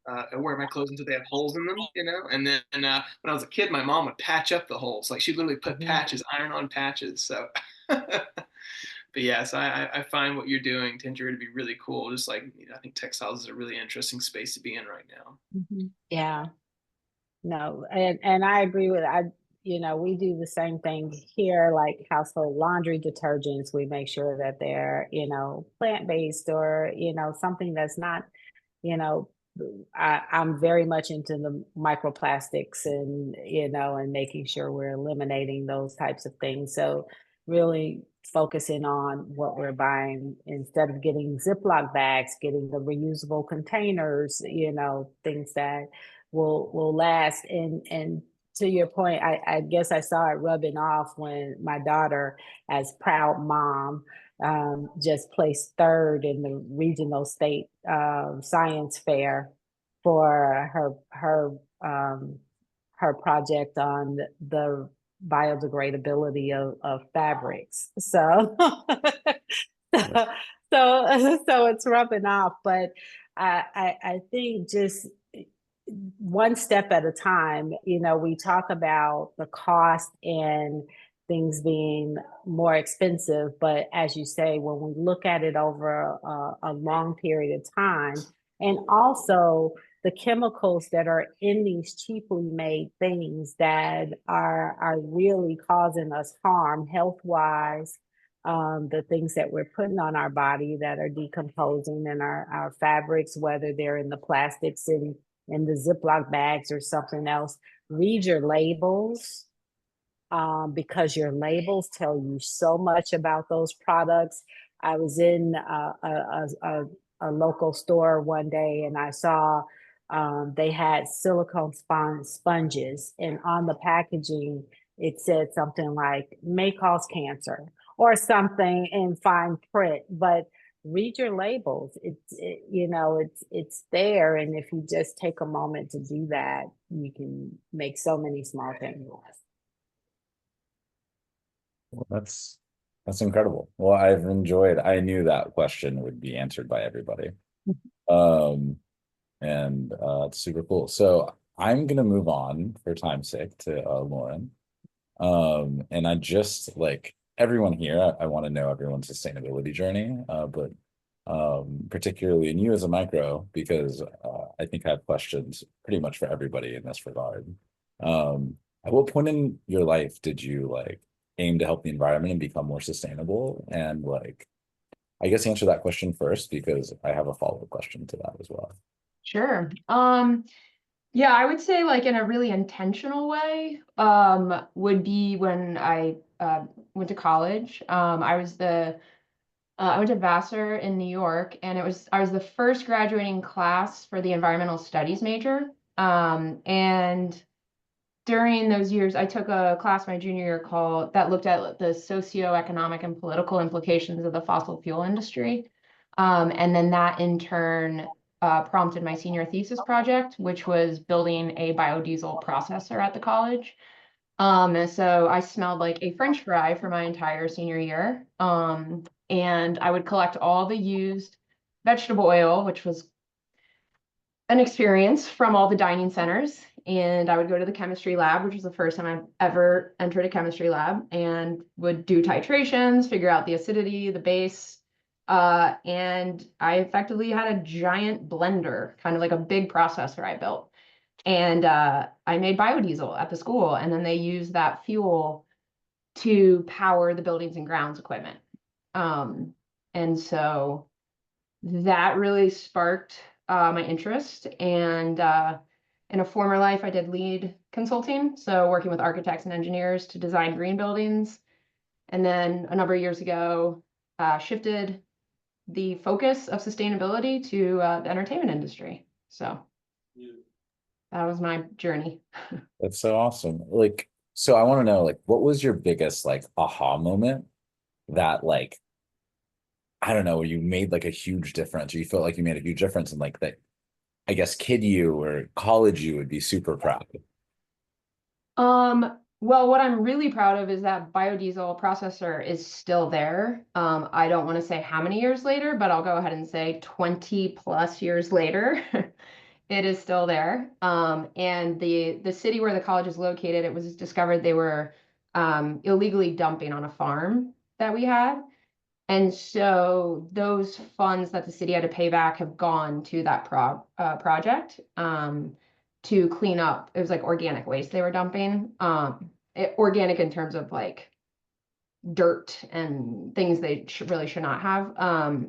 I wear my clothes until they have holes in them, you know. And then when I was a kid, my mom would patch up the holes, like she'd literally put patches, iron-on patches. So, but yes, I find what you're doing, Kendra, to be really cool. Just like, you know, I think textiles is a really interesting space to be in right now. Yeah. No, and I agree with you know, we do the same thing here, like household laundry detergents. We make sure that they're, you know, plant-based or, you know, something that's not, you know, I'm very much into the microplastics and, you know, and making sure we're eliminating those types of things. So really focusing on what we're buying instead of getting Ziploc bags, getting the reusable containers, you know, things that will last. And to your point, I guess I saw it rubbing off when my daughter, as proud mom, just placed third in the regional state science fair for her project on the biodegradability of fabrics. So so it's rubbing off, but I think just one step at a time. You know, we talk about the cost and things being more expensive, but as you say, when we look at it over a long period of time, and also the chemicals that are in these cheaply made things that are really causing us harm health wise, the things that we're putting on our body that are decomposing in our fabrics, whether they're in the plastics in the Ziploc bags or something else. Read your labels, because your labels tell you so much about those products. I was in a local store one day and I saw they had silicone sponges, and on the packaging it said something like may cause cancer or something in fine print. But read your labels. It's there, and if you just take a moment to do that, you can make so many small changes. Well, that's incredible. Well, I knew that question would be answered by everybody. And it's super cool. So I'm gonna move on for time's sake to Lauren. And I just like everyone here, I want to know everyone's sustainability journey, but particularly in you as a micro, because I think I have questions pretty much for everybody in this regard. At what point in your life did you like aim to help the environment and become more sustainable? And like, I guess answer that question first, because I have a follow-up question to that as well. Sure. Yeah, I would say like in a really intentional way, would be when I went to college. I went to Vassar in New York, and I was the first graduating class for the environmental studies major. And during those years, I took a class my junior year that looked at the socioeconomic and political implications of the fossil fuel industry. And then that in turn prompted my senior thesis project, which was building a biodiesel processor at the college. And so I smelled like a French fry for my entire senior year. And I would collect all the used vegetable oil, which was an experience, from all the dining centers. And I would go to the chemistry lab, which was the first time I've ever entered a chemistry lab, and would do titrations, figure out the acidity, the base. And I effectively had a giant blender, kind of like a big processor I built. And I made biodiesel at the school, and then they used that fuel to power the buildings and grounds equipment. And so that really sparked my interest. And in a former life, I did lead consulting, so working with architects and engineers to design green buildings. And then a number of years ago, shifted the focus of sustainability to the entertainment industry. So that was my journey. That's so awesome. Like, so I want to know, like, what was your biggest like aha moment that like, I don't know, where you made like a huge difference, or you felt like you made a huge difference, and like that, I guess kid you or college you would be super proud. Well, what I'm really proud of is that biodiesel processor is still there. I don't want to say how many years later, but I'll go ahead and say 20 plus years later, it is still there. And the city where the college is located, it was discovered they were illegally dumping on a farm that we had. And so those funds that the city had to pay back have gone to that project to clean up. It was like organic waste they were dumping. Organic in terms of like dirt and things they really should not have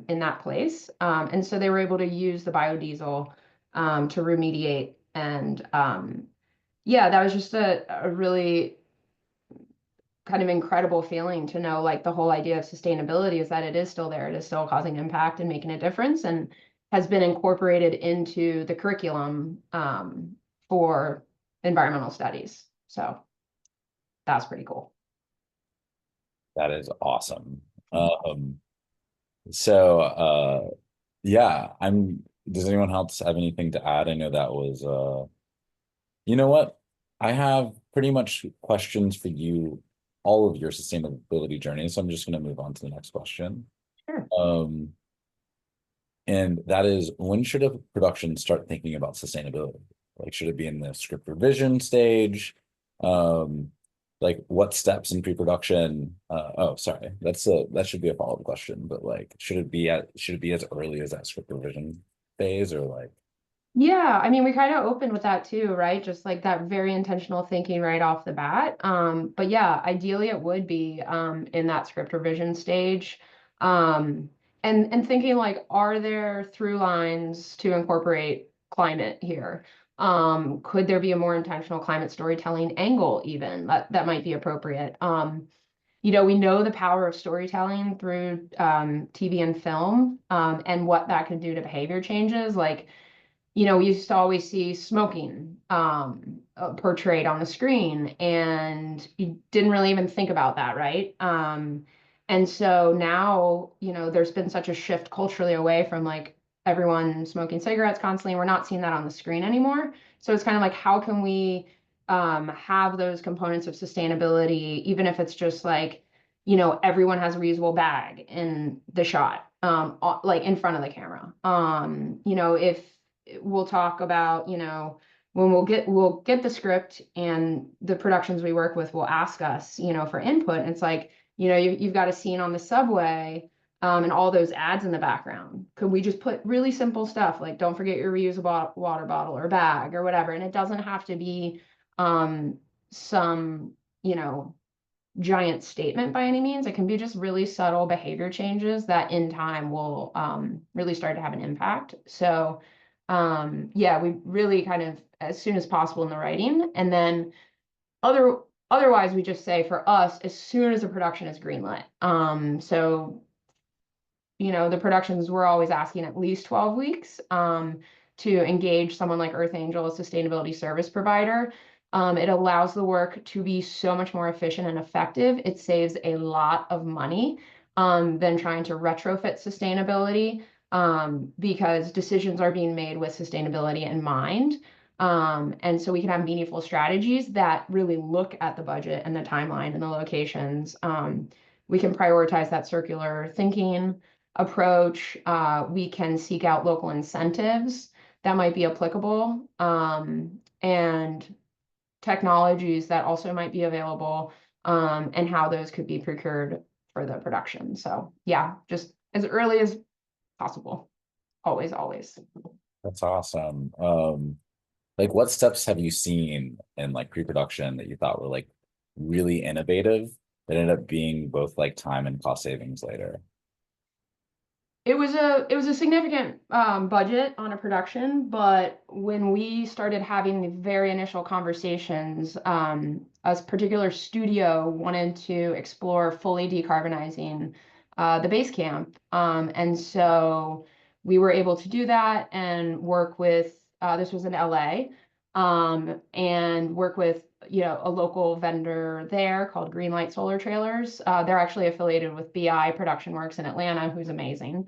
in that place. And so they were able to use the biodiesel to remediate. And yeah, that was just a really kind of incredible feeling to know, like, the whole idea of sustainability is that it is still there. It is still causing impact and making a difference, and has been incorporated into the curriculum for environmental studies. So that's pretty cool. That is awesome. So yeah, does anyone else have anything to add? I know that was you know what? I have pretty much questions for you, all of your sustainability journey. So I'm just going to move on to the next question. Sure. And that is, when should a production start thinking about sustainability? Like, should it be in the script revision stage? Like, what steps in pre-production? Oh, sorry, that should be a follow-up question. But like, should it be as early as that script revision phase, or like? Yeah, I mean, we kind of opened with that too, right? Just like that very intentional thinking right off the bat. But yeah, ideally it would be in that script revision stage. And thinking like, are there through lines to incorporate climate here? Could there be a more intentional climate storytelling angle even that might be appropriate? We know the power of storytelling through TV and film, and what that can do to behavior changes. Like, we used to always see smoking portrayed on the screen, and you didn't really even think about that, right? And so now, there's been such a shift culturally away from like everyone smoking cigarettes constantly. We're not seeing that on the screen anymore. So it's kind of like, how can we have those components of sustainability, even if it's just like, everyone has a reusable bag in the shot, like in front of the camera. If we'll talk about, when we'll get the script, and the productions we work with will ask us, for input. And it's like, you've got a scene on the subway, and all those ads in the background. Could we just put really simple stuff like, don't forget your reusable water bottle or bag or whatever? And it doesn't have to be some, giant statement by any means. It can be just really subtle behavior changes that in time will really start to have an impact. So yeah, we really kind of as soon as possible in the writing, and then otherwise we just say, for us, as soon as the production is greenlit. So the productions, we're always asking at least 12 weeks to engage someone like Earth Angel, a sustainability service provider. It allows the work to be so much more efficient and effective. It saves a lot of money than trying to retrofit sustainability, because decisions are being made with sustainability in mind. And so we can have meaningful strategies that really look at the budget and the timeline and the locations. We can prioritize that circular thinking approach. We can seek out local incentives that might be applicable, and technologies that also might be available, and how those could be procured for the production. So yeah, just as early as possible. Always, always. That's awesome. Like, what steps have you seen in like pre-production that you thought were like really innovative that ended up being both like time and cost savings later? It was a significant budget on a production, but when we started having the very initial conversations, a particular studio wanted to explore fully decarbonizing the base camp, and so we were able to do that and work with. This was in LA, and work with a local vendor there called Greenlight Solar Trailers. They're actually affiliated with BI Production Works in Atlanta, who's amazing.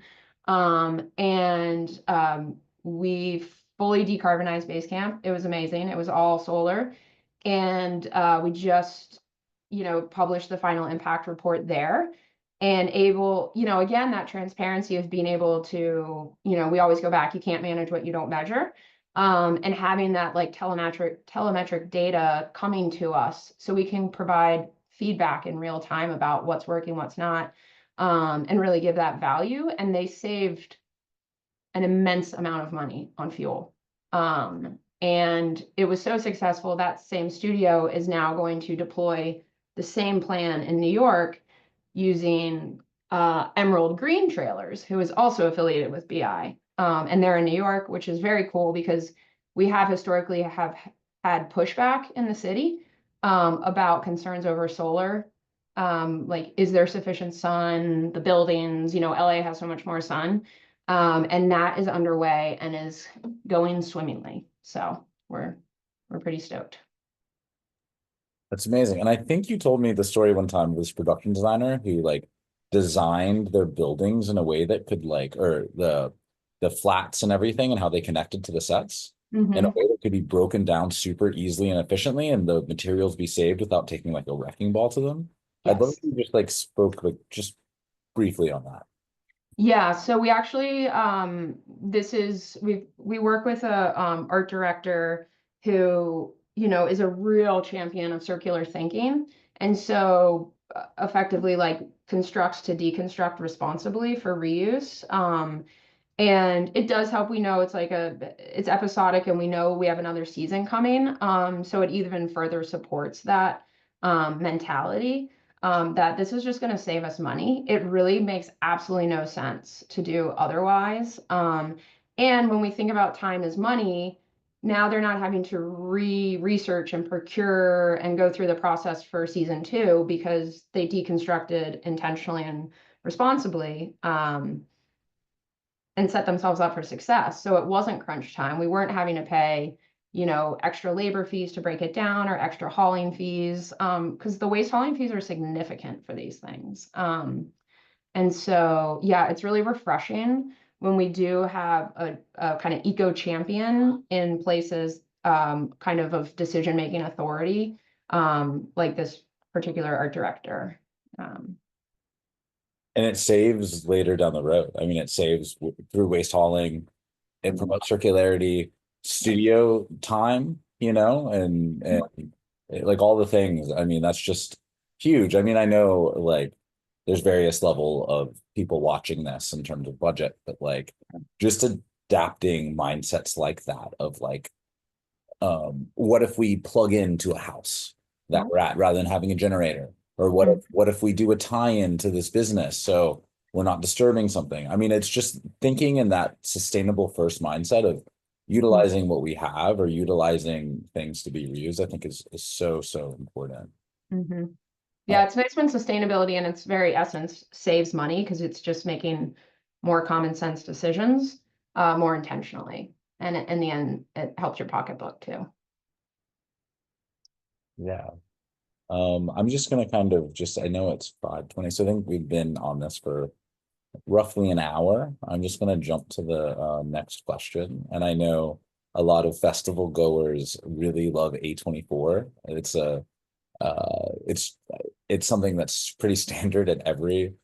We fully decarbonized base camp. It was amazing. It was all solar. And we just, published the final impact report there, and able, again, that transparency of being able to, we always go back, you can't manage what you don't measure. And having that like telemetric data coming to us so we can provide feedback in real time about what's working, what's not, and really give that value. And they saved an immense amount of money on fuel. And it was so successful that same studio is now going to deploy the same plan in New York using Emerald Green Trailers, who is also affiliated with BI. And they're in New York, which is very cool because we have historically had pushback in the city about concerns over solar. Like, is there sufficient sun? The buildings, LA has so much more sun. And that is underway and is going swimmingly. So we're pretty stoked. That's amazing. And I think you told me the story one time of this production designer who like designed their buildings in a way that could like, or the flats and everything and how they connected to the sets in a way that could be broken down super easily and efficiently, and the materials be saved without taking like a wrecking ball to them. I'd love if you just like spoke like just briefly on that. Yeah, so we actually we work with a art director who, you know, is a real champion of circular thinking. And so effectively like constructs to deconstruct responsibly for reuse. And it does help. We know it's like it's episodic and we know we have another season coming. So it even further supports that mentality that this is just going to save us money. It really makes absolutely no sense to do otherwise. And when we think about time as money, now they're not having to research and procure and go through the process for season 2 because they deconstructed intentionally and responsibly. And set themselves up for success. So it wasn't crunch time. We weren't having to pay, you know, extra labor fees to break it down or extra hauling fees, because the waste hauling fees are significant for these things. And so, yeah, it's really refreshing when we do have a kind of eco champion in places kind of decision-making authority, like this particular art director. And it saves later down the road. I mean, it saves through waste hauling, it promotes circularity, studio time, you know, and like all the things. I mean, that's just huge. I mean, I know like there's various level of people watching this in terms of budget, but like just adapting mindsets like that of like, what if we plug into a house that we're at rather than having a generator? Or what if we do a tie-in to this business so we're not disturbing something? I mean, it's just thinking in that sustainable first mindset of utilizing what we have or utilizing things to be reused, I think is so important. Yeah, it's nice when sustainability in its very essence saves money because it's just making more common sense decisions more intentionally. And in the end, it helps your pocketbook too. Yeah. I'm just gonna kind of I know it's 5:20, so I think we've been on this for roughly an hour. I'm just gonna jump to the next question. And I know a lot of festival goers really love A24. It's a it's something that's pretty standard at every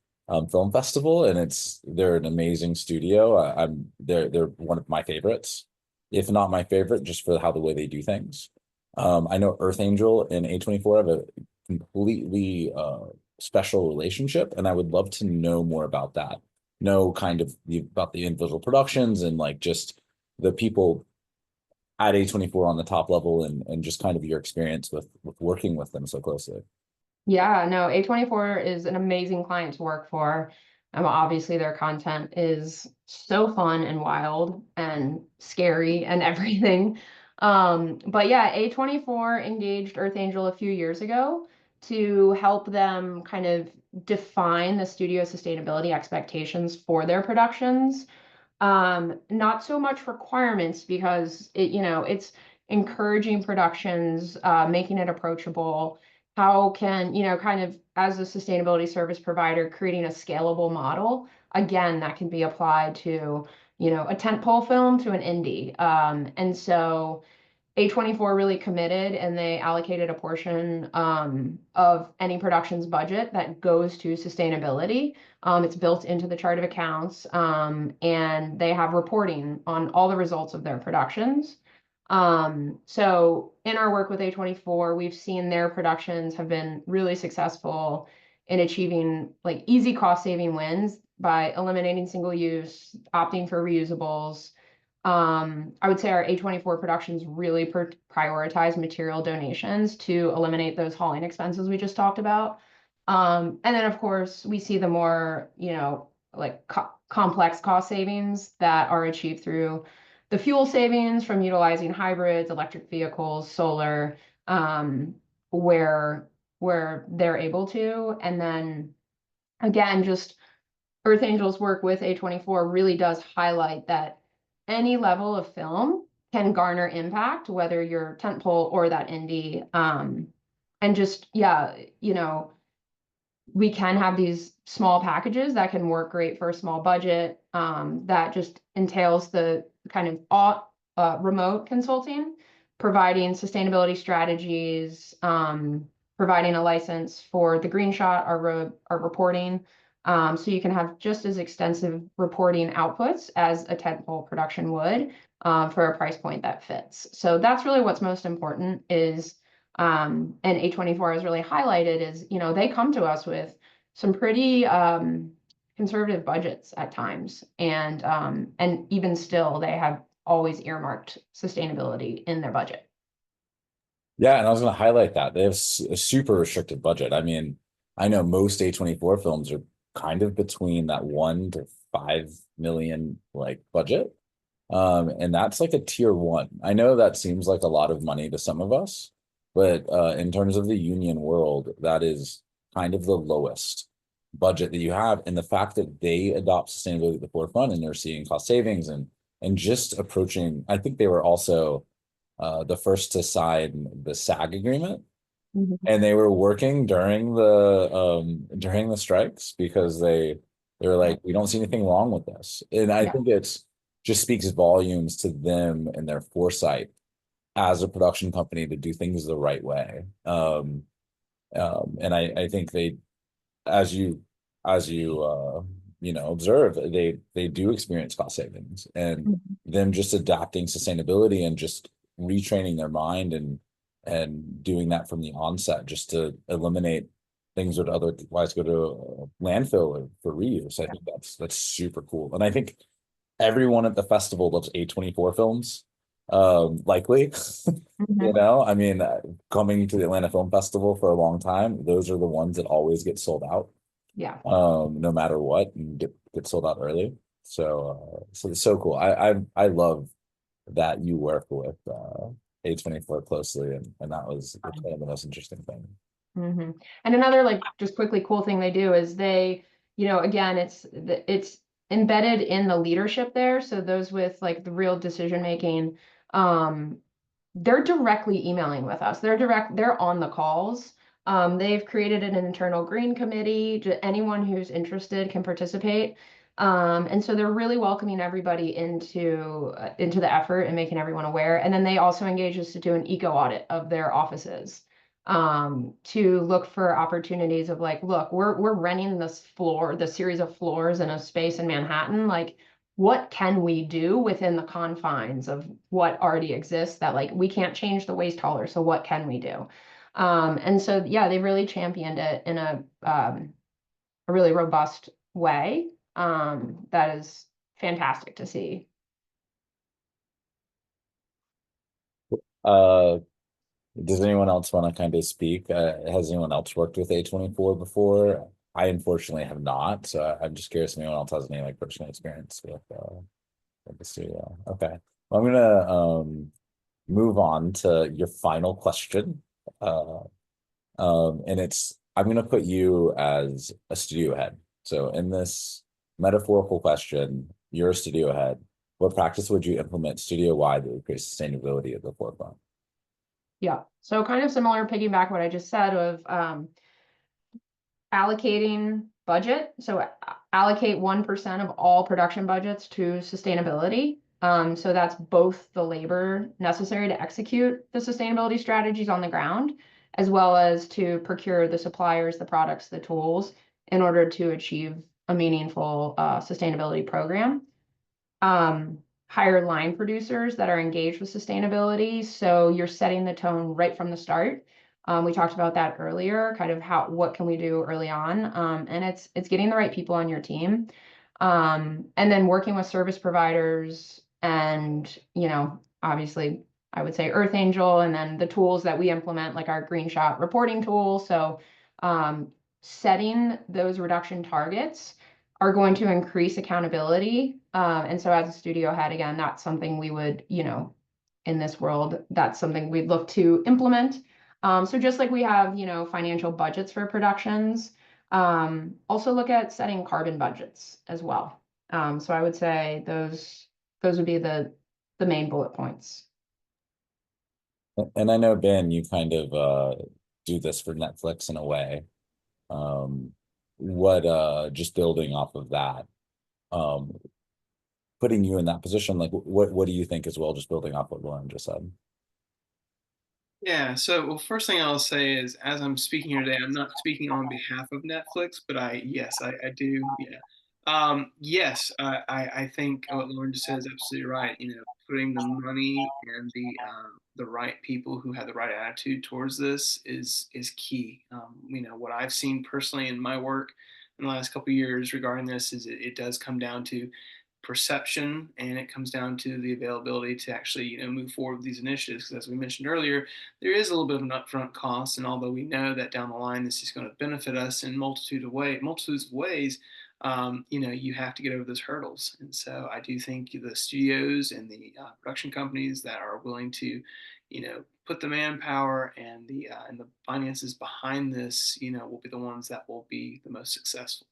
film festival, and they're an amazing studio. They're one of my favorites, if not my favorite, just for how the way they do things. I know Earth Angel and A24 have a completely special relationship, and I would love to know more about that. Know kind of about the individual productions and like just the people at A24 on the top level and just kind of your experience with working with them so closely. Yeah, no, A24 is an amazing client to work for. Obviously their content is so fun and wild and scary and everything. But yeah, A24 engaged Earth Angel a few years ago to help them kind of define the studio sustainability expectations for their productions. Not so much requirements because it's encouraging productions, making it approachable. How can, kind of as a sustainability service provider, creating a scalable model, again, that can be applied to, a tentpole film to an indie. And so A24 really committed and they allocated a portion of any production's budget that goes to sustainability. It's built into the chart of accounts and they have reporting on all the results of their productions. So in our work with A24, we've seen their productions have been really successful in achieving like easy cost saving wins by eliminating single use, opting for reusables. I would say our A24 productions really prioritize material donations to eliminate those hauling expenses we just talked about. And then of course we see the more, like complex cost savings that are achieved through the fuel savings from utilizing hybrids, electric vehicles, solar, where they're able to. And then again, just Earth Angel's work with A24 really does highlight that any level of film can garner impact, whether you're tentpole or that indie. And just, yeah, we can have these small packages that can work great for a small budget. That just entails the kind of remote consulting, providing sustainability strategies, providing a license for the green shot, our reporting. So you can have just as extensive reporting outputs as a tentpole production would, for a price point that fits. So that's really what's most important is, and A24 has really highlighted is, you know, they come to us with some pretty conservative budgets at times. And even still, they have always earmarked sustainability in their budget. Yeah, and I was going to highlight that they have a super restricted budget. I mean, I know most A24 films are kind of between that 1 to 5 million like budget. And that's like a tier 1. I know that seems like a lot of money to some of us, but in terms of the union world, that is kind of the lowest budget that you have. And the fact that they adopt sustainability at the forefront and they're seeing cost savings and just approaching, I think they were also the first to sign the SAG agreement. And they were working during the strikes because they were like, we don't see anything wrong with this. And I think it's just speaks volumes to them and their foresight as a production company to do things the right way. And I think they, as you you know, observe, they do experience cost savings, and them just adapting sustainability and just retraining their mind and doing that from the onset just to eliminate things that would otherwise go to landfill or for reuse. I think that's super cool. And I think everyone at the festival loves A24 films, likely. You know, I mean, coming to the Atlanta Film Festival for a long time, those are the ones that always get sold out. Yeah. No matter what, and get sold out early. So it's so cool. I love that you work with A24 closely, and that was kind of the most interesting thing. And another like just quickly cool thing they do is they, you know, again, it's embedded in the leadership there. So those with like the real decision making, they're directly emailing with us. They're on the calls. They've created an internal green committee. Anyone who's interested can participate. And so they're really welcoming everybody into the effort and making everyone aware. And then they also engage us to do an eco audit of their offices, to look for opportunities of like, look, we're renting this series of floors in a space in Manhattan. Like, what can we do within the confines of what already exists that like we can't change the waste hauler, so what can we do? And so yeah, they've really championed it in a really robust way. That is fantastic to see. Does anyone else want to kind of speak? Has anyone else worked with A24 before? I unfortunately have not, so I'm just curious if anyone else has any like personal experience with the studio. Okay, well, I'm gonna move on to your final question. And I'm gonna put you as a studio head. So in this metaphorical question, you're a studio head. What practice would you implement studio-wide that would create sustainability at the forefront? Yeah, so kind of similar, piggyback what I just said of allocating budget. So allocate 1% of all production budgets to sustainability. So that's both the labor necessary to execute the sustainability strategies on the ground, as well as to procure the suppliers, the products, the tools in order to achieve a meaningful sustainability program. Hire line producers that are engaged with sustainability. So you're setting the tone right from the start. We talked about that earlier, kind of what can we do early on. And it's getting the right people on your team. And then working with service providers and, you know, obviously I would say Earth Angel, and then the tools that we implement, like our Green Shot reporting tool. So setting those reduction targets are going to increase accountability. And so as a studio head, again, that's something we would, you know, in this world, that's something we'd look to implement. So just like we have, you know, financial budgets for productions, also look at setting carbon budgets as well. So I would say those would be the main bullet points. And I know, Ben, you kind of do this for Netflix in a way. Just building off of that, putting you in that position, like what do you think as well, just building off what Lauren just said? Yeah, so well, first thing I'll say is, as I'm speaking here today, I'm not speaking on behalf of Netflix, but yes, I do. Yeah. Yes, I think what Lauren just said is absolutely right. Putting the money and the right people who have the right attitude towards this is key. What I've seen personally in my work in the last couple of years regarding this is it does come down to perception, and it comes down to the availability to actually move forward with these initiatives. Because as we mentioned earlier, there is a little bit of an upfront cost, and although we know that down the line this is going to benefit us in multitudes of ways, you have to get over those hurdles. And so I do think the studios and the production companies that are willing to, put the manpower and the finances behind this, will be the ones that will be the most successful.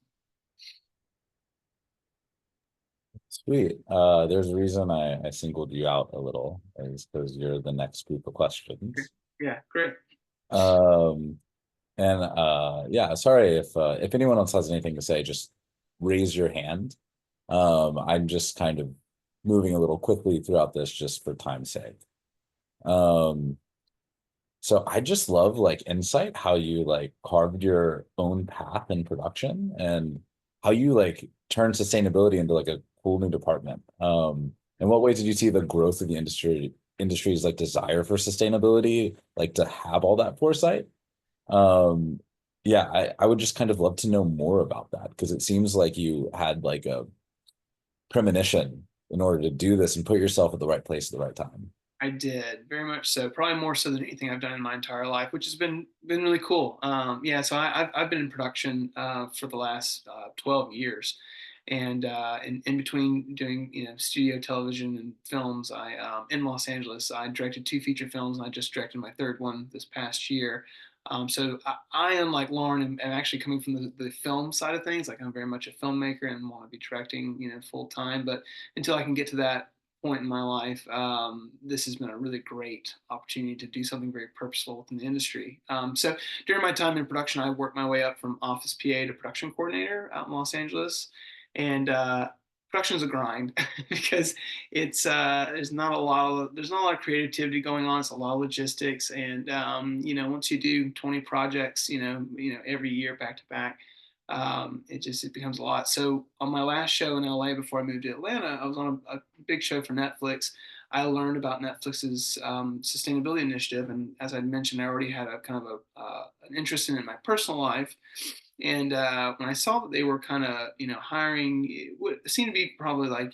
Sweet. There's a reason I singled you out a little, is because you're the next group of questions. Yeah, great. Yeah, sorry if anyone else has anything to say, just raise your hand. I'm just kind of moving a little quickly throughout this just for time's sake. So I just love like insight, how you like carved your own path in production and how you like turned sustainability into like a cool new department. In what ways did you see the growth of the industry's like desire for sustainability, like to have all that foresight? Yeah, I would just kind of love to know more about that, because it seems like you had like a premonition in order to do this and put yourself at the right place at the right time. I did, very much so. Probably more so than anything I've done in my entire life, which has been really cool. Yeah, so I've been in production for the last 12 years, and in between doing studio television and films, I in Los Angeles, I directed 2 feature films, and I just directed my third one this past year. So I am like Lauren, am actually coming from the film side of things. Like I'm very much a filmmaker and want to be directing full time, but until I can get to that point in my life, this has been a really great opportunity to do something very purposeful within the industry. So during my time in production, I worked my way up from office PA to production coordinator out in Los Angeles, and production is a grind because it's there's not a lot of creativity going on. It's a lot of logistics, and once you do 20 projects, every year back to back, it becomes a lot. So on my last show in LA before I moved to Atlanta, I was on a big show for Netflix. I learned about Netflix's sustainability initiative, and as I mentioned, I already had a kind of an interest in it in my personal life. And when I saw that they were kind of hiring what seemed to be probably like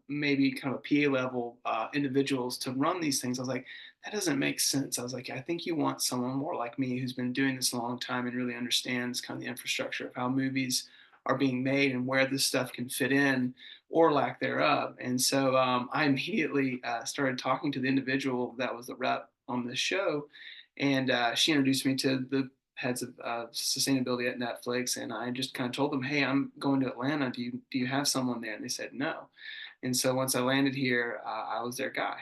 maybe kind of a PA level individuals to run these things, I was like, that doesn't make sense. I was like, I think you want someone more like me who's been doing this a long time and really understands kind of the infrastructure of how movies are being made and where this stuff can fit in or lack thereof. And so I immediately started talking to the individual that was the rep on this show, and she introduced me to the heads of sustainability at Netflix, and I just kind of told them, "Hey, I'm going to Atlanta. Do you have someone there?" And they said no. And so once I landed here, I was their guy.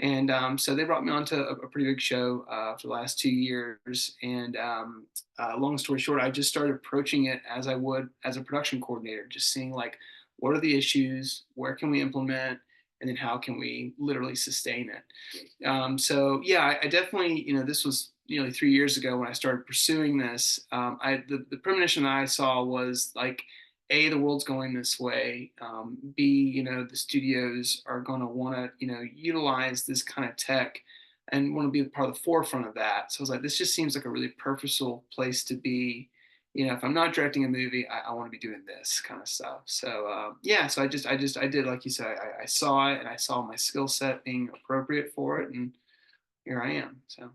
And so they brought me onto a pretty big show for the last 2 years. And long story short, I just started approaching it as I would as a production coordinator, just seeing like, what are the issues, where can we implement, and then how can we literally sustain it. So yeah, I definitely, this was nearly 3 years ago when I started pursuing this. The premonition that I saw was like, A, the world's going this way. B, the studios are going to want to, utilize this kind of tech and want to be part of the forefront of that. So I was like, this just seems like a really purposeful place to be. If I'm not directing a movie, I want to be doing this kind of stuff. So yeah, so I did, like you said, I saw it and I saw my skill set being appropriate for it, and here I am. So.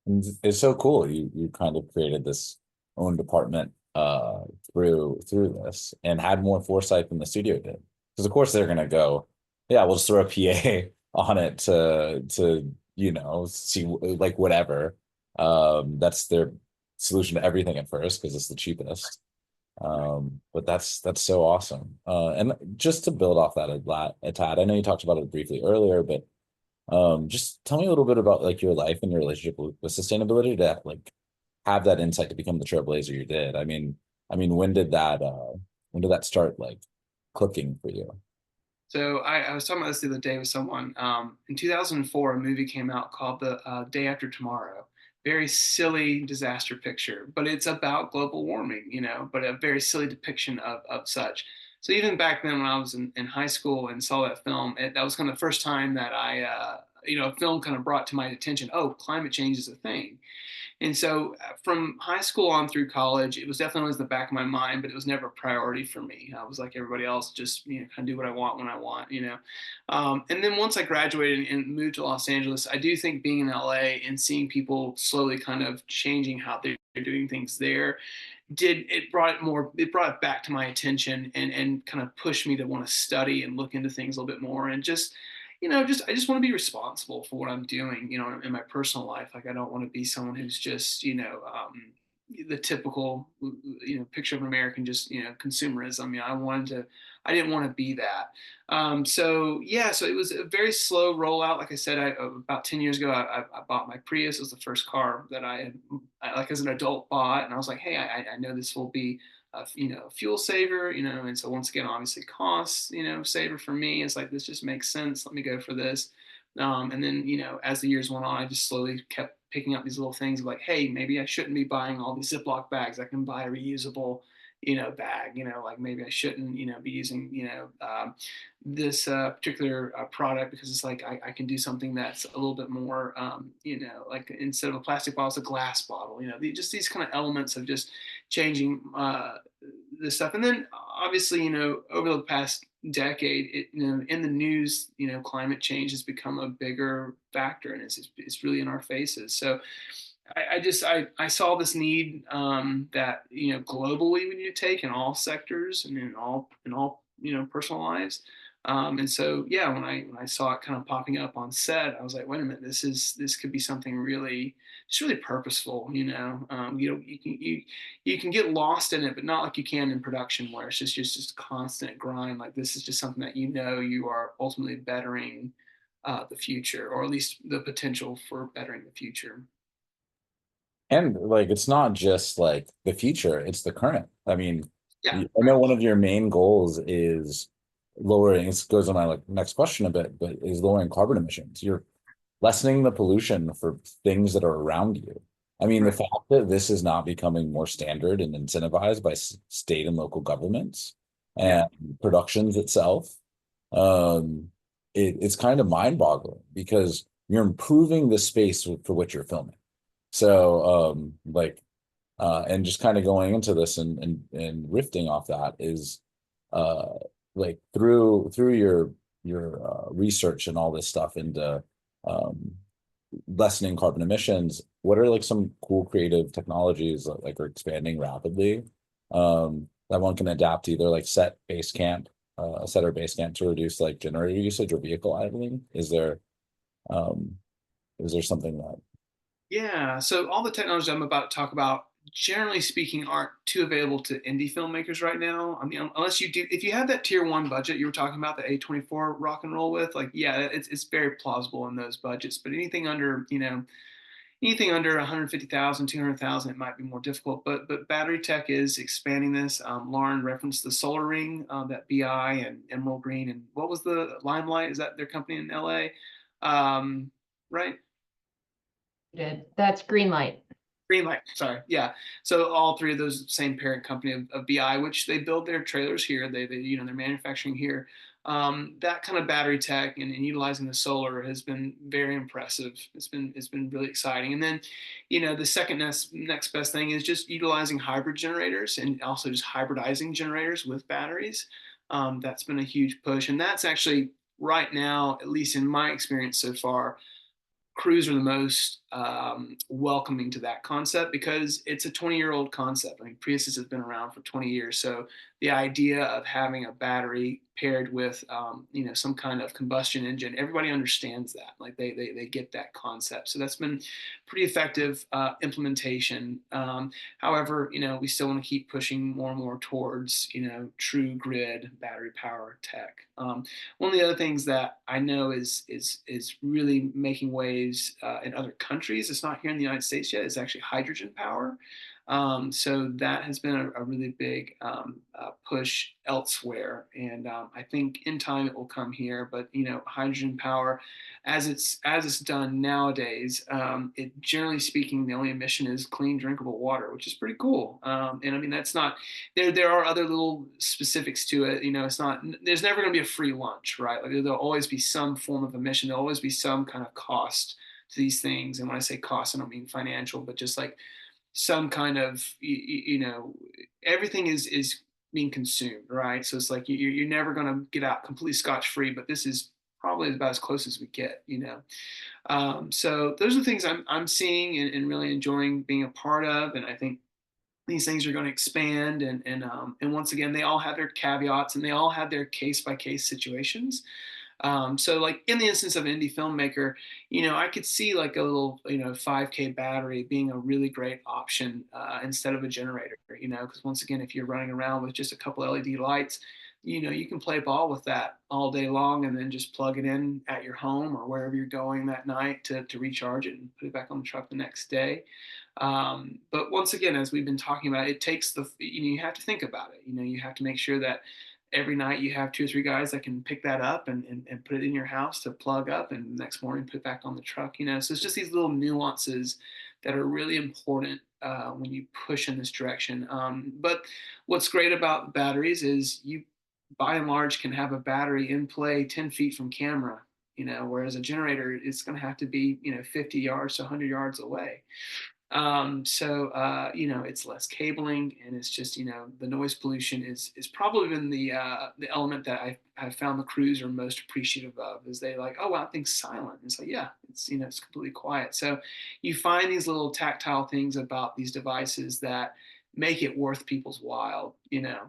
And it's so cool. You kind of created this own department through this and had more foresight than the studio did. Because of course they're gonna go, yeah, we'll just throw a PA on it to see like whatever. That's their solution to everything at first because it's the cheapest. But that's so awesome. And just to build off that a tad, I know you talked about it briefly earlier, but just tell me a little bit about like your life and your relationship with sustainability to like have that insight to become the trailblazer you did. I mean, when did that start like clicking for you? So I was talking about this the other day with someone. In 2004, a movie came out called The Day After Tomorrow. very silly disaster picture, but it's about global warming, you know, but a very silly depiction of such. So even back then when I was in high school and saw that film, that was kind of the first time that you know, a film kind of brought to my attention, oh, climate change is a thing. And so from high school on through college, it was definitely always in the back of my mind, but it was never a priority for me. I was like everybody else, just, you know, kind of do what I want when I want, you know. And then once I graduated and moved to Los Angeles, I do think being in LA and seeing people slowly kind of changing how they're doing things there it brought it back to my attention and kind of pushed me to want to study and look into things a little bit more and just, you know, just I just want to be responsible for what I'm doing, you know, in my personal life. Like I don't want to be someone who's just, you know, the typical, you know, picture of American, just, you know, consumerism. You know, I didn't want to be that. So yeah, so it was a very slow rollout. Like I said, about 10 years ago, I bought my Prius. It was the first car that like as an adult bought. And I was like, hey, I know this will be you know, fuel saver, you know, and so once again, obviously costs, you know, saver for me. It's like, this just makes sense. Let me go for this. And then, you know, as the years went on, I just slowly kept picking up these little things of like, hey, maybe I shouldn't be buying all these Ziploc bags. I can buy a reusable, you know, bag, you know, like maybe I shouldn't, you know, be using, you know, this particular product because it's like I can do something that's a little bit more, you know, like instead of a plastic bottle, it's a glass bottle, you know, just these kind of elements of just changing this stuff. And then obviously, you know, over the past decade, you know, in the news, you know, climate change has become a bigger factor and it's really in our faces. So I saw this need that, you know, globally we need to take in all sectors and in all you know, personal lives. And so yeah, when I saw it kind of popping up on set, I was like, wait a minute, this could be something really, it's really purposeful. You know, you can get lost in it, but not like you can in production where it's just constant grind. Like this is just something that, you know, you are ultimately bettering the future, or at least the potential for bettering the future. And like, it's not just like the future, it's the current. I mean, Yeah, I know one of your main goals is lowering, this goes on my like next question a bit, but is lowering carbon emissions. You're lessening the pollution for things that are around you. I mean, the right. fact that this is not becoming more standard and incentivized by state and local governments Yeah. and productions itself, um, it's kind of mind-boggling because you're improving the space for which you're filming. So, like, and just kind of going into this and rifting off that is, uh, like through your research and all this stuff into um, lessening carbon emissions. What are like some cool creative technologies that like are expanding rapidly, that one can adapt to either like set or base camp to reduce like generator usage or vehicle idling? Um, is there something that Yeah, so all the technologies I'm about to talk about, generally speaking, aren't too available to indie filmmakers right now. I mean, unless you do, if you have that tier one budget you were talking about, the A24 rock and roll with, like, yeah, it's very plausible in those budgets. But anything under, you know, anything under 150,000, 200,000, it might be more difficult. But battery tech is expanding this. Lauren referenced the Solar Ring, that BI and Emerald Green, and what was the Limelight? Is that their company in LA? Right? Did. That's green light. Greenlight, sorry, yeah. So all three of those, same parent company of BI, which they build their trailers here. They you know, they're manufacturing here. That kind of battery tech and utilizing the solar has been very impressive. It's been really exciting. And then, you know, the second next best thing is just utilizing hybrid generators and also just hybridizing generators with batteries. That's been a huge push, and that's actually right now, at least in my experience so far, crews are the most welcoming to that concept because it's a 20-year-old concept. I mean, Priuses have been around for 20 years. So the idea of having a battery paired with, you know, some kind of combustion engine, everybody understands that. Like they get that concept. So that's been pretty effective implementation. However, you know, we still want to keep pushing more and more towards, you know, true grid battery power tech. One of the other things that I know is really making waves in other countries. It's not here in the United States yet. It's actually hydrogen power. So that has been a really big push elsewhere, and I think in time it will come here. But hydrogen power, as it's done nowadays, it generally speaking, the only emission is clean drinkable water, which is pretty cool. And I mean, that's not there are other little specifics to it. It's not, there's never going to be a free lunch, right? Like there'll always be some form of emission. There'll always be some kind of cost to these things. And when I say cost, I don't mean financial, but just like some kind of everything is being consumed, right? So it's like you're never going to get out completely scotch-free, but this is probably about as close as we get. So those are things I'm seeing and really enjoying being a part of, and I think these things are going to expand, and once again, they all have their caveats and they all have their case-by-case situations. So like in the instance of indie filmmaker, I could see like a little, 5K battery being a really great option instead of a generator, because once again, if you're running around with just a couple LED lights, you can play ball with that all day long and then just plug it in at your home or wherever you're going that night to recharge it and put it back on the truck the next day. But once again, as we've been talking about, it takes you have to think about it. You have to make sure that every night you have 2 or 3 guys that can pick that up and put it in your house to plug up, and the next morning put it back on the truck. So it's just these little nuances that are really important when you push in this direction. But what's great about batteries is you, by and large, can have a battery in play 10 feet from camera, whereas a generator is going to have to be 50 yards to 100 yards away. So it's less cabling, and it's just the noise pollution is probably been the element that I've found the crews are most appreciative of. Is they like, oh wow, that thing's silent. And so yeah, it's it's completely quiet. So you find these little tactile things about these devices that make it worth people's while. Yeah,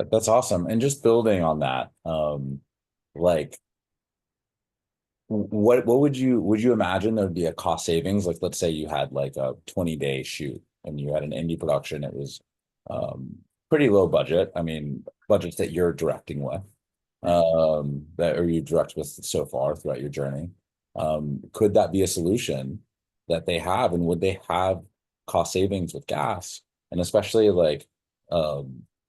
that's awesome. And just building on that, like what would you imagine there would be a cost savings? Like let's say you had like a 20-day shoot and you had an indie production. It was pretty low budget. I mean, budgets that you're directing with, that or you direct with so far throughout your journey. Could that be a solution that they have, and would they have cost savings with gas? And especially like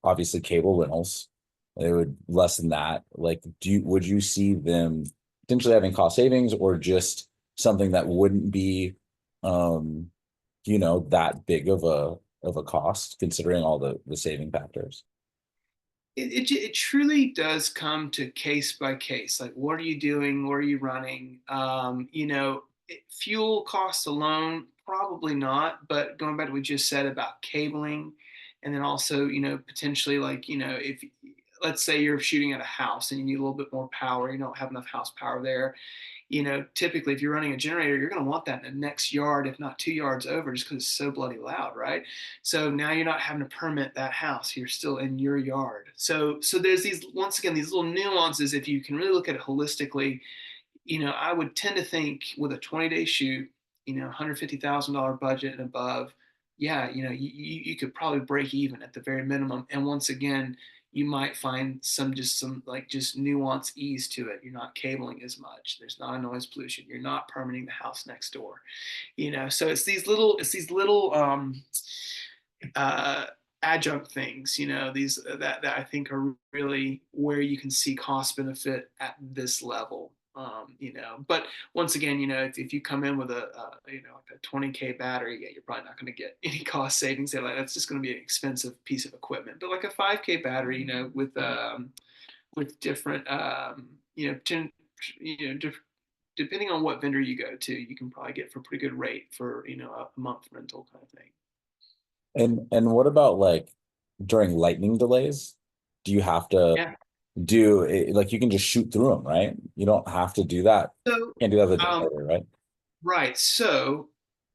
obviously cable rentals, they would lessen that. Like, would you see them potentially having cost savings, or just something that wouldn't be that big of a cost considering all the saving factors? It truly does come to case by case. Like, what are you doing? What are you running? Fuel costs alone, probably not. But going back to what we just said about cabling, and then also, potentially like, if let's say you're shooting at a house and you need a little bit more power, you don't have enough house power there. Typically if you're running a generator, you're going to want that in the next yard, if not 2 yards over, just because it's so bloody loud, right? So now you're not having to permit that house. You're still in your yard. So there's these, once again, these little nuances. If you can really look at it holistically, I would tend to think with a 20-day shoot, $150,000 budget and above, yeah, you could probably break even at the very minimum. And once again, you might find some nuance ease to it. You're not cabling as much. There's not a noise pollution. You're not permitting the house next door. So it's these little adjunct things, these that I think are really where you can see cost benefit at this level. But once again, if you come in with a like a 20K battery, yeah, you're probably not going to get any cost savings there. Like, that's just going to be an expensive piece of equipment. But like a 5K battery, with different, depending on what vendor you go to, you can probably get for a pretty good rate for a month rental kind of thing. And what about like during lightning delays? Do you have to do it, like you can just shoot through them, right? You don't have to do that. So, Can't do that with a generator, right? Right. So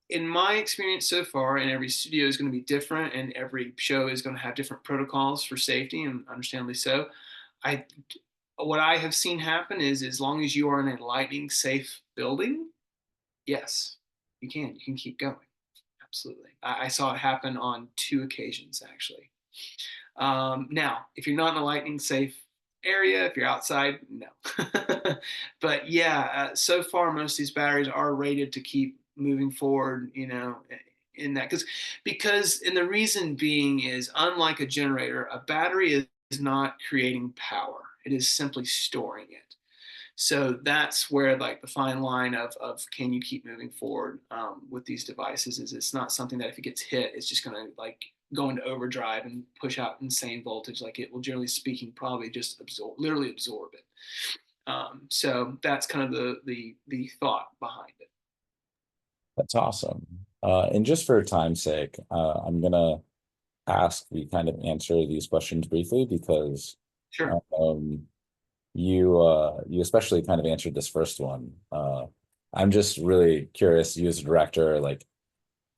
in my experience so far, and every studio is going to be different, and every show is going to have different protocols for safety, and understandably so. What I have seen happen is, as long as you are in a lightning safe building, yes, you can keep going. Absolutely. I saw it happen on 2 occasions, actually. Now, if you're not in a lightning safe area, if you're outside, no. But yeah, so far most of these batteries are rated to keep moving forward, in that, and the reason being is, unlike a generator, a battery is not creating power. It is simply storing it. So that's where like the fine line of can you keep moving forward with these devices is it's not something that if it gets hit, it's just going to like go into overdrive and push out insane voltage. Like it will, generally speaking, probably just literally absorb it. So that's kind of the thought behind it. That's awesome. And just for time's sake, I'm gonna ask you kind of answer these questions briefly because Sure. you especially kind of answered this first one. I'm just really curious, you as a director, like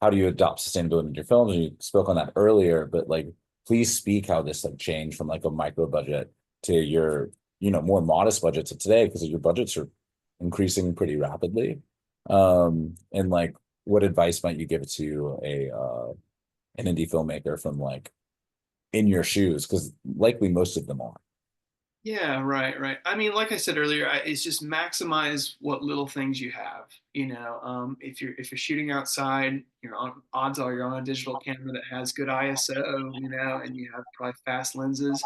how do you adopt sustainability in your films? You spoke on that earlier, but like please speak how this like changed from like a micro budget to your, more modest budgets of today, because your budgets are increasing pretty rapidly. And like what advice might you give to an indie filmmaker from like in your shoes? Because likely most of them are. Yeah, right. I mean, like I said earlier, it's just maximize what little things you have. If you're shooting outside, odds are you're on a digital camera that has good ISO, and you have probably fast lenses.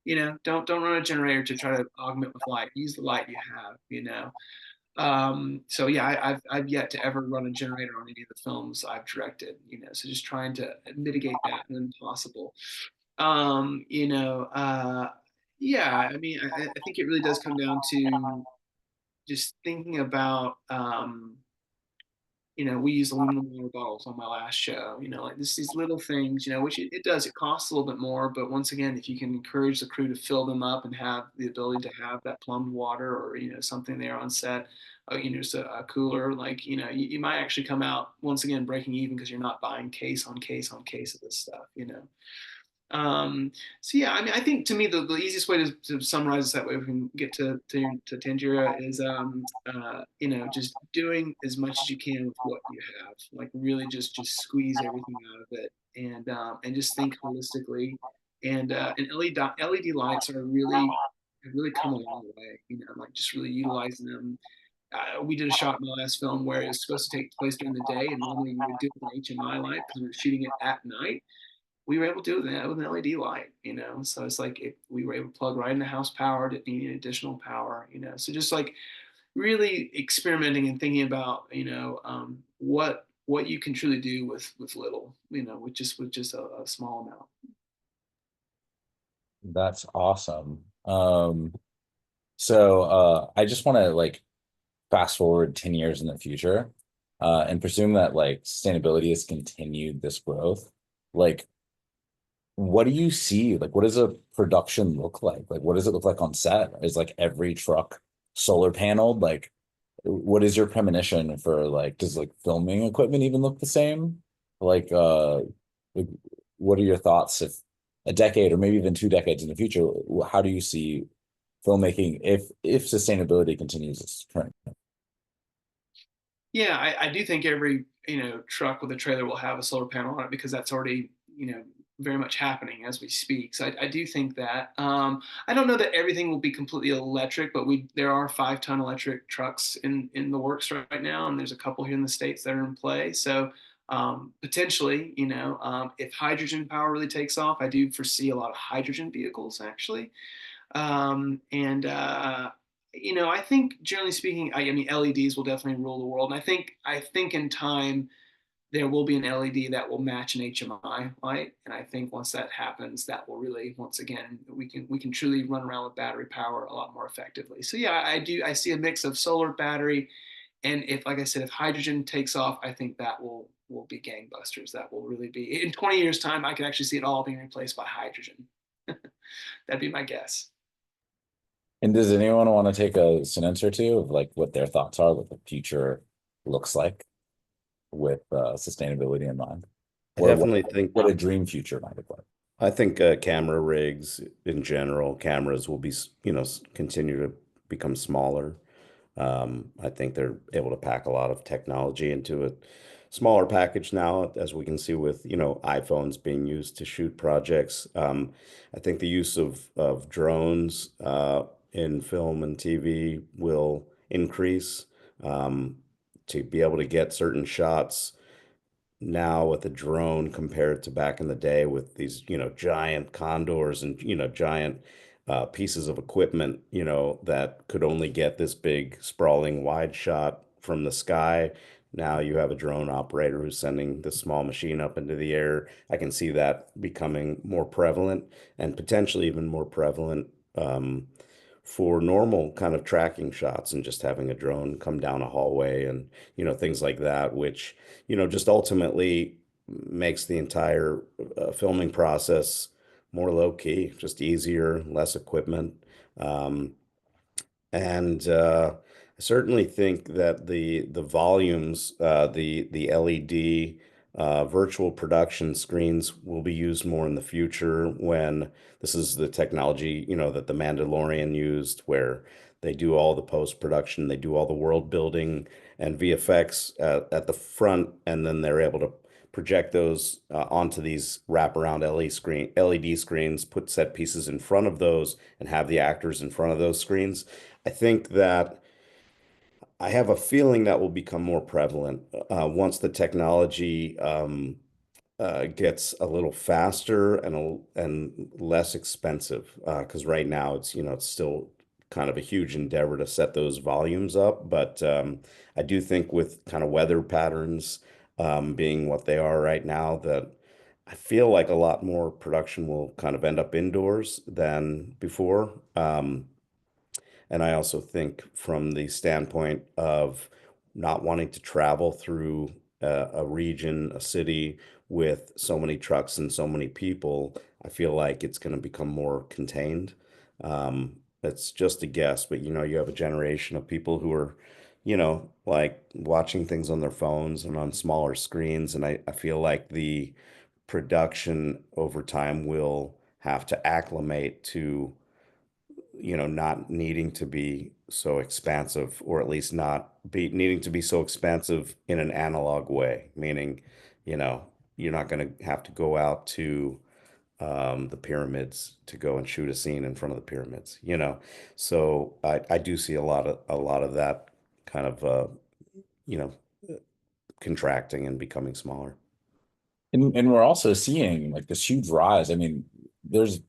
Don't run a generator to try to augment with light. Use the light you have. So yeah, I've yet to ever run a generator on any of the films I've directed. So just trying to mitigate that when possible. Um, you know, uh, yeah, I mean, I think it really does come down to just thinking about, we use aluminum water bottles on my last show, like these little things, which it does, it costs a little bit more, but once again, if you can encourage the crew to fill them up and have the ability to have that plumbed water or, something there on set, just a cooler, like, you might actually come out once again breaking even because you're not buying case on case on case of this stuff. So yeah, I mean, I think to me the easiest way to summarize this, that way we can get to Tangira, is just doing as much as you can with what you have. Like really just squeeze everything out of it, and just think holistically. And LED lights have really come a long way. Like just really utilizing them. We did a shot in my last film where it was supposed to take place during the day, and normally we would do it with an HMI light because we were shooting it at night. We were able to do that with an LED light, So it's like we were able to plug right in the house power, didn't need any additional power, So just like really experimenting and thinking about, what you can truly do with little, with just a small amount. That's awesome. So I just want to like fast forward 10 years in the future, and presume that like sustainability has continued this growth. Like, what do you see? Like, what does a production look like? Like, what does it look like on set? Is like every truck solar paneled? Like, what is your premonition for like, does like filming equipment even look the same? Like, like, what are your thoughts if a decade or maybe even 2 decades in the future, how do you see filmmaking if sustainability continues its current? Yeah, I do think every truck with a trailer will have a solar panel on it because that's already very much happening as we speak. So I do think that. I don't know that everything will be completely electric, but there are 5-ton electric trucks in the works right now, and there's a couple here in the States that are in play. So potentially, if hydrogen power really takes off, I do foresee a lot of hydrogen vehicles actually. And I think generally speaking, I mean, LEDs will definitely rule the world. And I think in time there will be an LED that will match an HMI light. And I think once that happens, that will really, once again, we can truly run around with battery power a lot more effectively. So yeah, I see a mix of solar, battery, and if, like I said, if hydrogen takes off, I think that will be gangbusters. That will really be, in 20 years time, I can actually see it all being replaced by hydrogen. That'd be my guess. And does anyone want to take a sentence or two of like what their thoughts are, what the future looks like with sustainability in mind? I Or definitely think what a dream future might look like. I think camera rigs in general, cameras will be, continue to become smaller. I think they're able to pack a lot of technology into a smaller package now, as we can see with, iPhones being used to shoot projects. I think the use of drones in film and TV will increase, to be able to get certain shots now with a drone compared to back in the day with these, giant condors and, giant pieces of equipment, that could only get this big sprawling wide shot from the sky. Now you have a drone operator who's sending the small machine up into the air. I can see that becoming more prevalent and potentially even more prevalent for normal kind of tracking shots and just having a drone come down a hallway and, things like that, which, just ultimately makes the entire filming process more low key, just easier, less equipment. And I certainly think that the volumes, the LED virtual production screens will be used more in the future when this is the technology, that the Mandalorian used, where they do all the post-production, they do all the world building and VFX at the front, and then they're able to project those onto these wraparound LED screens, put set pieces in front of those, and have the actors in front of those screens. I think that I have a feeling that will become more prevalent once the technology gets a little faster and less expensive. Because right now it's still kind of a huge endeavor to set those volumes up. But I do think with kind of weather patterns being what they are right now, that I feel like a lot more production will kind of end up indoors than before. And I also think from the standpoint of not wanting to travel through a region, a city with so many trucks and so many people, I feel like it's going to become more contained. It's just a guess, but you have a generation of people who are, like watching things on their phones and on smaller screens. And I feel like the production over time will have to acclimate to not needing to be so expansive, or at least not be needing to be so expansive in an analog way, meaning, you know, you're not going to have to go out to the pyramids to go and shoot a scene in front of the pyramids. So I do see a lot of that kind of you know contracting and becoming smaller. And we're also seeing like this huge rise. I mean, there's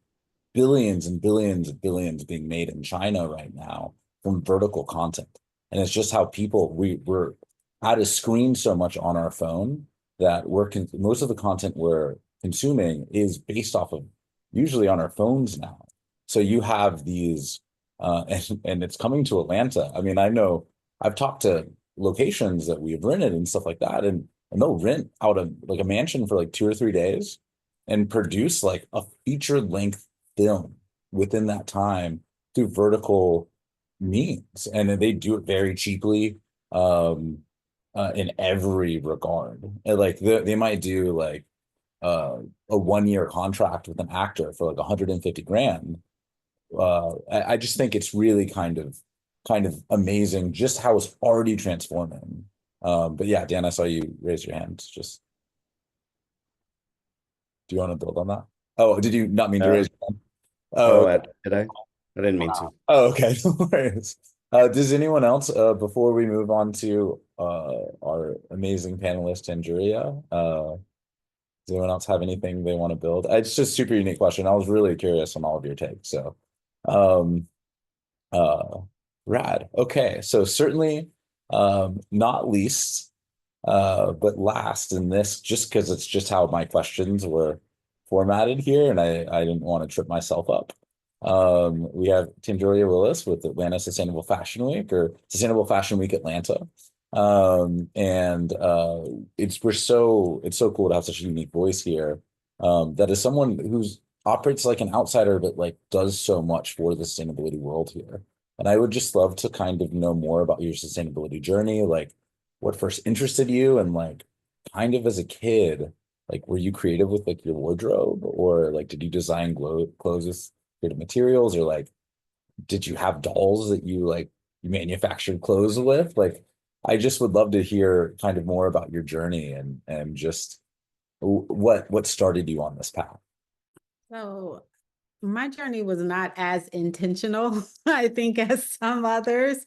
billions and billions and billions being made in China right now from vertical content. And it's just how we're at a screen so much on our phone that most of the content we're consuming is based off of usually on our phones now. So you have these and it's coming to Atlanta. I mean, I know I've talked to locations that we've rented and stuff like that, and they'll rent out like a mansion for like 2 or 3 days and produce like a feature length film within that time through vertical means, and then they do it very cheaply in every regard. And like they might do like a 1 year contract with an actor for like 150 grand. I just think it's really kind of amazing just how it's already transforming. But yeah, Dan, I saw you raise your hand. Just do you want to build on that? Oh, did you not mean to raise your hand? Oh, Did I? I didn't mean to. Oh, okay. No worries. Does anyone else, before we move on to our amazing panelist, Tanjuria, does anyone else have anything they want to build? It's just a super unique question. I was really curious on all of your takes. So, um, rad. Okay. So certainly, not least, but last in this, just because it's just how my questions were formatted here, and I didn't want to trip myself up. We have Tanjuria Willis with Atlanta Sustainable Fashion Week, or Sustainable Fashion Week Atlanta. And it's so cool to have such a unique voice here. That is someone who's operates like an outsider, but like does so much for the sustainability world here. And I would just love to kind of know more about your sustainability journey, like what first interested you, and like kind of as a kid, like were you creative with like your wardrobe, or like did you design clothes with creative materials, or like did you have dolls that you manufactured clothes with? Like I just would love to hear kind of more about your journey and just what started you on this path. So my journey was not as intentional, I think, as some others.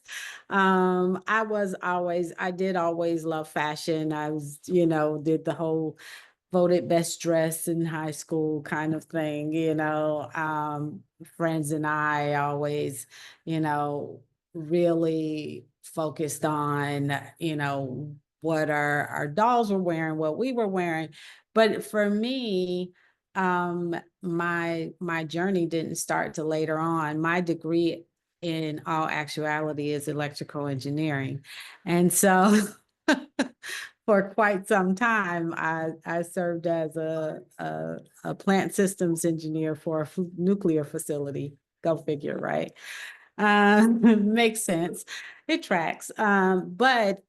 I did always love fashion. I was, did the whole voted best dress in high school kind of thing, friends and I always, you know, really focused on, what our dolls were wearing, what we were wearing. But for me, my journey didn't start till later on. My degree in all actuality is electrical engineering. And so for quite some time, I served as a plant systems engineer for a nuclear facility. Go figure, right? Makes sense. It tracks. But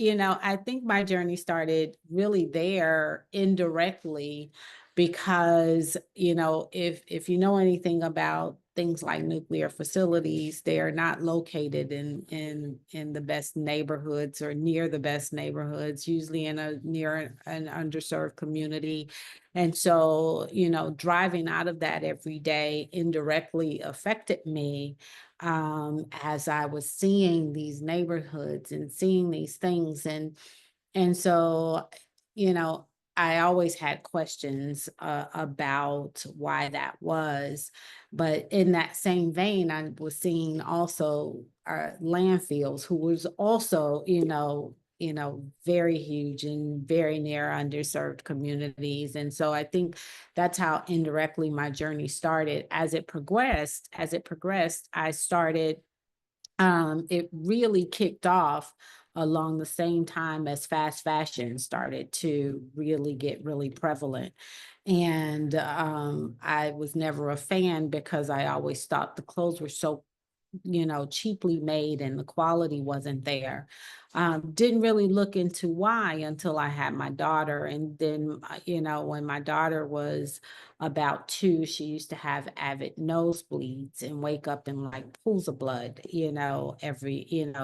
I think my journey started really there indirectly because, if you know anything about things like nuclear facilities, they are not located in the best neighborhoods or near the best neighborhoods, usually near an underserved community. And so, driving out of that every day indirectly affected me as I was seeing these neighborhoods and seeing these things. And so, I always had questions about why that was. But in that same vein, I was seeing also landfills, who was also, very huge and very near underserved communities. And so I think that's how indirectly my journey started. As it progressed, I started, it really kicked off along the same time as fast fashion started to really get really prevalent. And I was never a fan because I always thought the clothes were so cheaply made and the quality wasn't there. Didn't really look into why until I had my daughter. And then, when my daughter was about 2, she used to have avid nosebleeds and wake up in like pools of blood,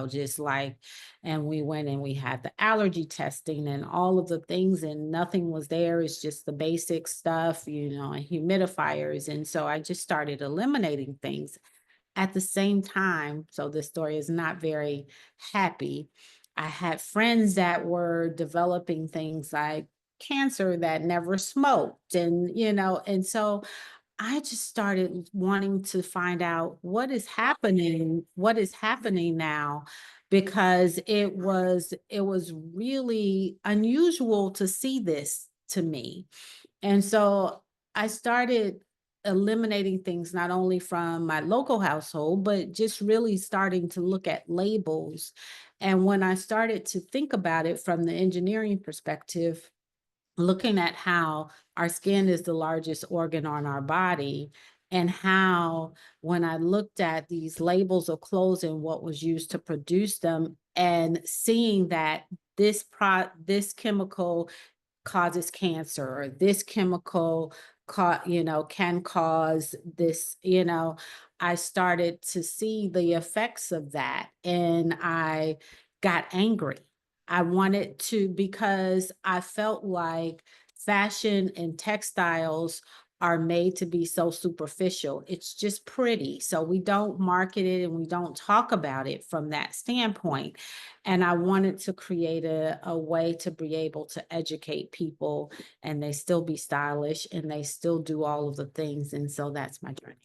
just like, and we went and we had the allergy testing and all of the things, and nothing was there. It's just the basic stuff, and humidifiers. And so I just started eliminating things. At the same time, so this story is not very happy. I had friends that were developing things like cancer that never smoked, and so I just started wanting to find out what is happening now, because it was really unusual to see this to me. And so I started eliminating things not only from my local household, but just really starting to look at labels. And when I started to think about it from the engineering perspective, looking at how our skin is the largest organ on our body, and how when I looked at these labels of clothes and what was used to produce them, and seeing that this chemical causes cancer, or this chemical can cause this, I started to see the effects of that, and I got angry. I wanted to, because I felt like fashion and textiles are made to be so superficial. It's just pretty, so we don't market it and we don't talk about it from that standpoint. And I wanted to create a way to be able to educate people, and they still be stylish and they still do all of the things. And so that's my journey.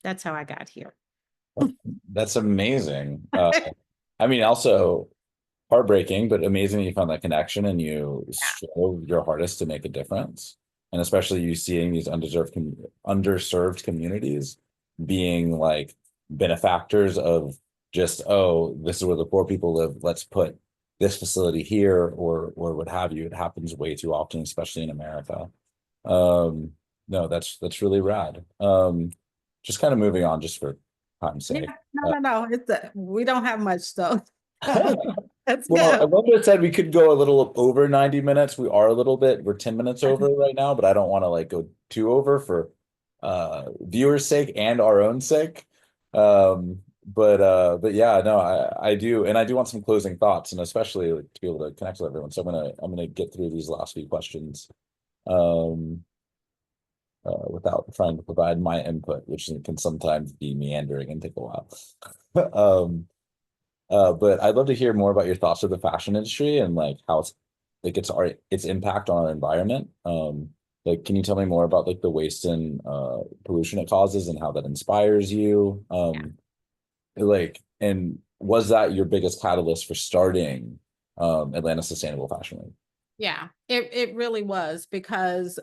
That's how I got here. That's amazing. I mean, also heartbreaking, but amazing you found that connection and you strove your hardest to make a difference. And especially you seeing these underserved communities being like benefactors of just, oh, this is where the poor people live, let's put this facility here, or what have you. It happens way too often, especially in America. No, that's really rad. Just kind of moving on, just for time's sake. No. We don't have much stuff. Let's Well, I go. love that said we could go a little over 90 minutes. We're 10 minutes over right now, but I don't want to like go too over for viewers' sake and our own sake. But yeah, no, I do, and I do want some closing thoughts, and especially like, to be able to connect with everyone. So I'm gonna get through these last few questions. without trying to provide my input, which can sometimes be meandering and take a while. um, but I'd love to hear more about your thoughts of the fashion industry and like how it's like its impact on our environment. Like, can you tell me more about like the waste and pollution it causes and how that inspires you? Like, and was that your biggest catalyst for starting Atlanta Sustainable Fashion Week? Yeah, it really was, because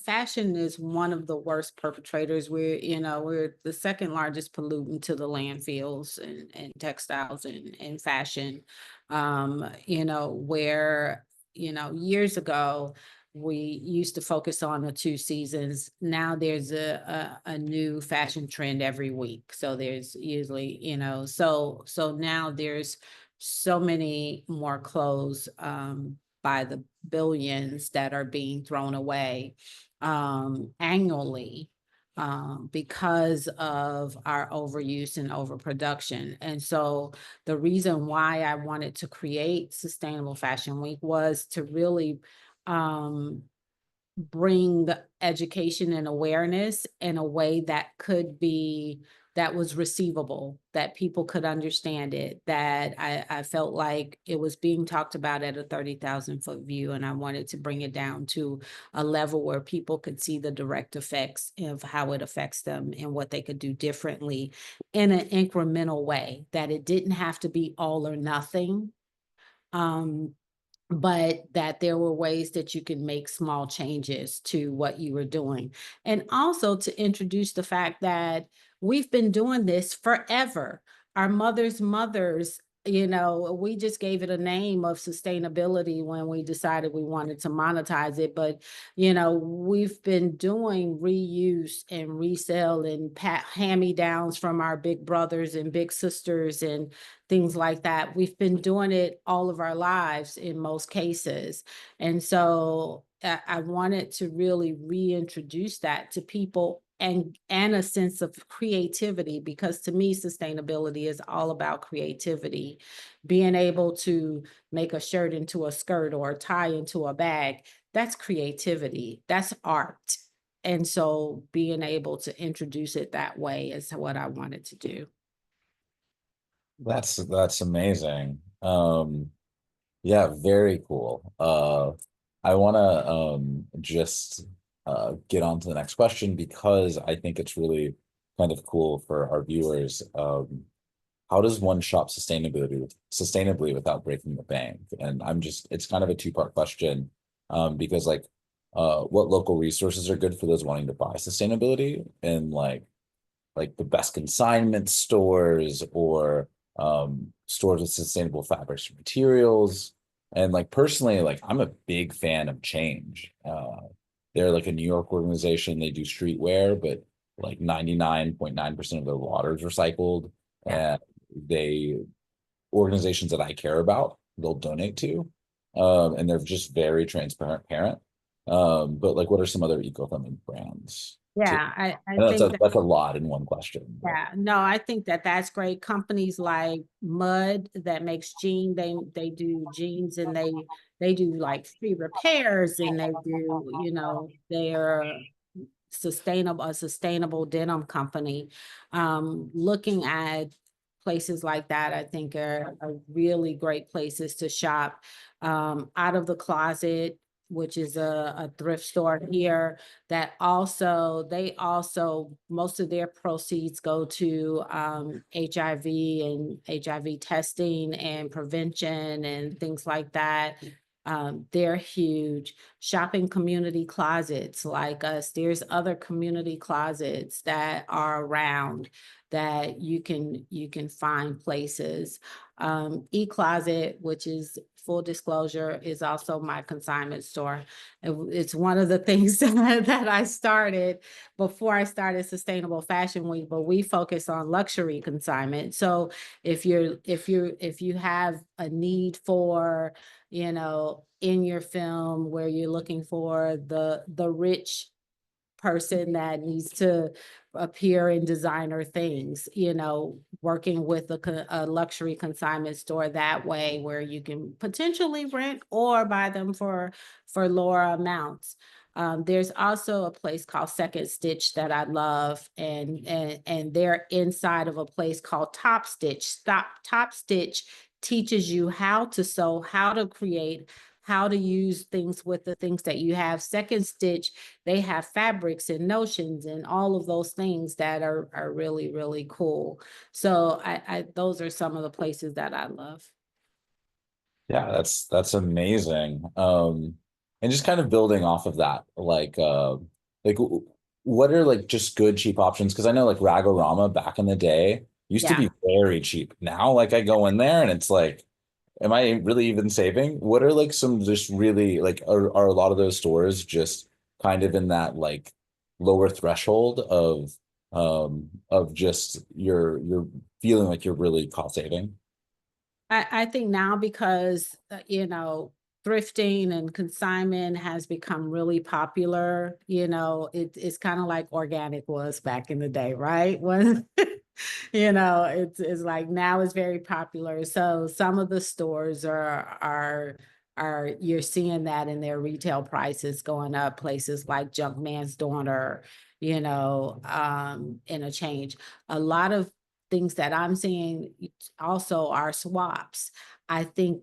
fashion is one of the worst perpetrators. We're the second largest pollutant to the landfills and textiles and fashion. Where, years ago we used to focus on the 2 seasons. Now there's a new fashion trend every week. So there's usually, so now there's so many more clothes by the billions that are being thrown away annually because of our overuse and overproduction. And so the reason why I wanted to create Sustainable Fashion Week was to really bring education and awareness in a way that was receivable, that people could understand it, that I felt like it was being talked about at a 30,000-foot view, and I wanted to bring it down to a level where people could see the direct effects of how it affects them and what they could do differently in an incremental way, that it didn't have to be all or nothing. But that there were ways that you could make small changes to what you were doing. And also to introduce the fact that we've been doing this forever. Our mothers' mothers, we just gave it a name of sustainability when we decided we wanted to monetize it. But, we've been doing reuse and resell and hand-me-downs from our big brothers and big sisters and things like that. We've been doing it all of our lives in most cases. And so I wanted to really reintroduce that to people and a sense of creativity, because to me, sustainability is all about creativity. Being able to make a shirt into a skirt or a tie into a bag, that's creativity, that's art. And so being able to introduce it that way is what I wanted to do. That's amazing. Yeah, very cool. I want to just get on to the next question, because I think it's really kind of cool for our viewers. How does one shop sustainably without breaking the bank? And it's kind of a two-part question, because like what local resources are good for those wanting to buy sustainability, and like the best consignment stores or stores with sustainable fabrics and materials. And like personally, like I'm a big fan of Change. They're like a New York organization. They do streetwear, but like 99.9% of their water is recycled. And organizations that I care about, they'll donate to. And they're just very transparent parent. But like, what are some other eco-friendly brands? Yeah, I know think that's a lot in one question. yeah, no, I think that's great. Companies like Mud that makes jeans, they do jeans, and they do like free repairs, and they do, they're a sustainable denim company. Looking at places like that, I think are really great places to shop. Out of the Closet, which is a thrift store here, that they also most of their proceeds go to HIV and HIV testing and prevention and things like that. They're huge. Shopping community closets like us, there's other community closets that are around that you can find places. E-Closet, which is full disclosure, is also my consignment store. It's one of the things that I started before I started Sustainable Fashion Week, but we focus on luxury consignment. So if you have a need for, in your film where you're looking for the rich person that needs to appear in designer things, working with a luxury consignment store that way, where you can potentially rent or buy them for lower amounts. There's also a place called Second Stitch that I love, and they're inside of a place called Top Stitch. Top Stitch teaches you how to sew, how to create, how to use things with the things that you have. Second Stitch, they have fabrics and notions and all of those things that are really, really cool. So I those are some of the places that I love. Yeah, that's amazing. And just kind of building off of that, what are like just good cheap options? Because I know like Ragorama back in the day used to Yeah. be very cheap. Now, like I go in there and it's like, am I really even saving? What are like some just really like are a lot of those stores just kind of in that like lower threshold of just you're feeling like you're really cost saving? I think now because, thrifting and consignment has become really popular, it's kind of like organic was back in the day, right? When, it's like now it's very popular. So some of the stores are you're seeing that in their retail prices going up, places like Junkman's Daughter, Interchange. A lot of things that I'm seeing also are swaps. I think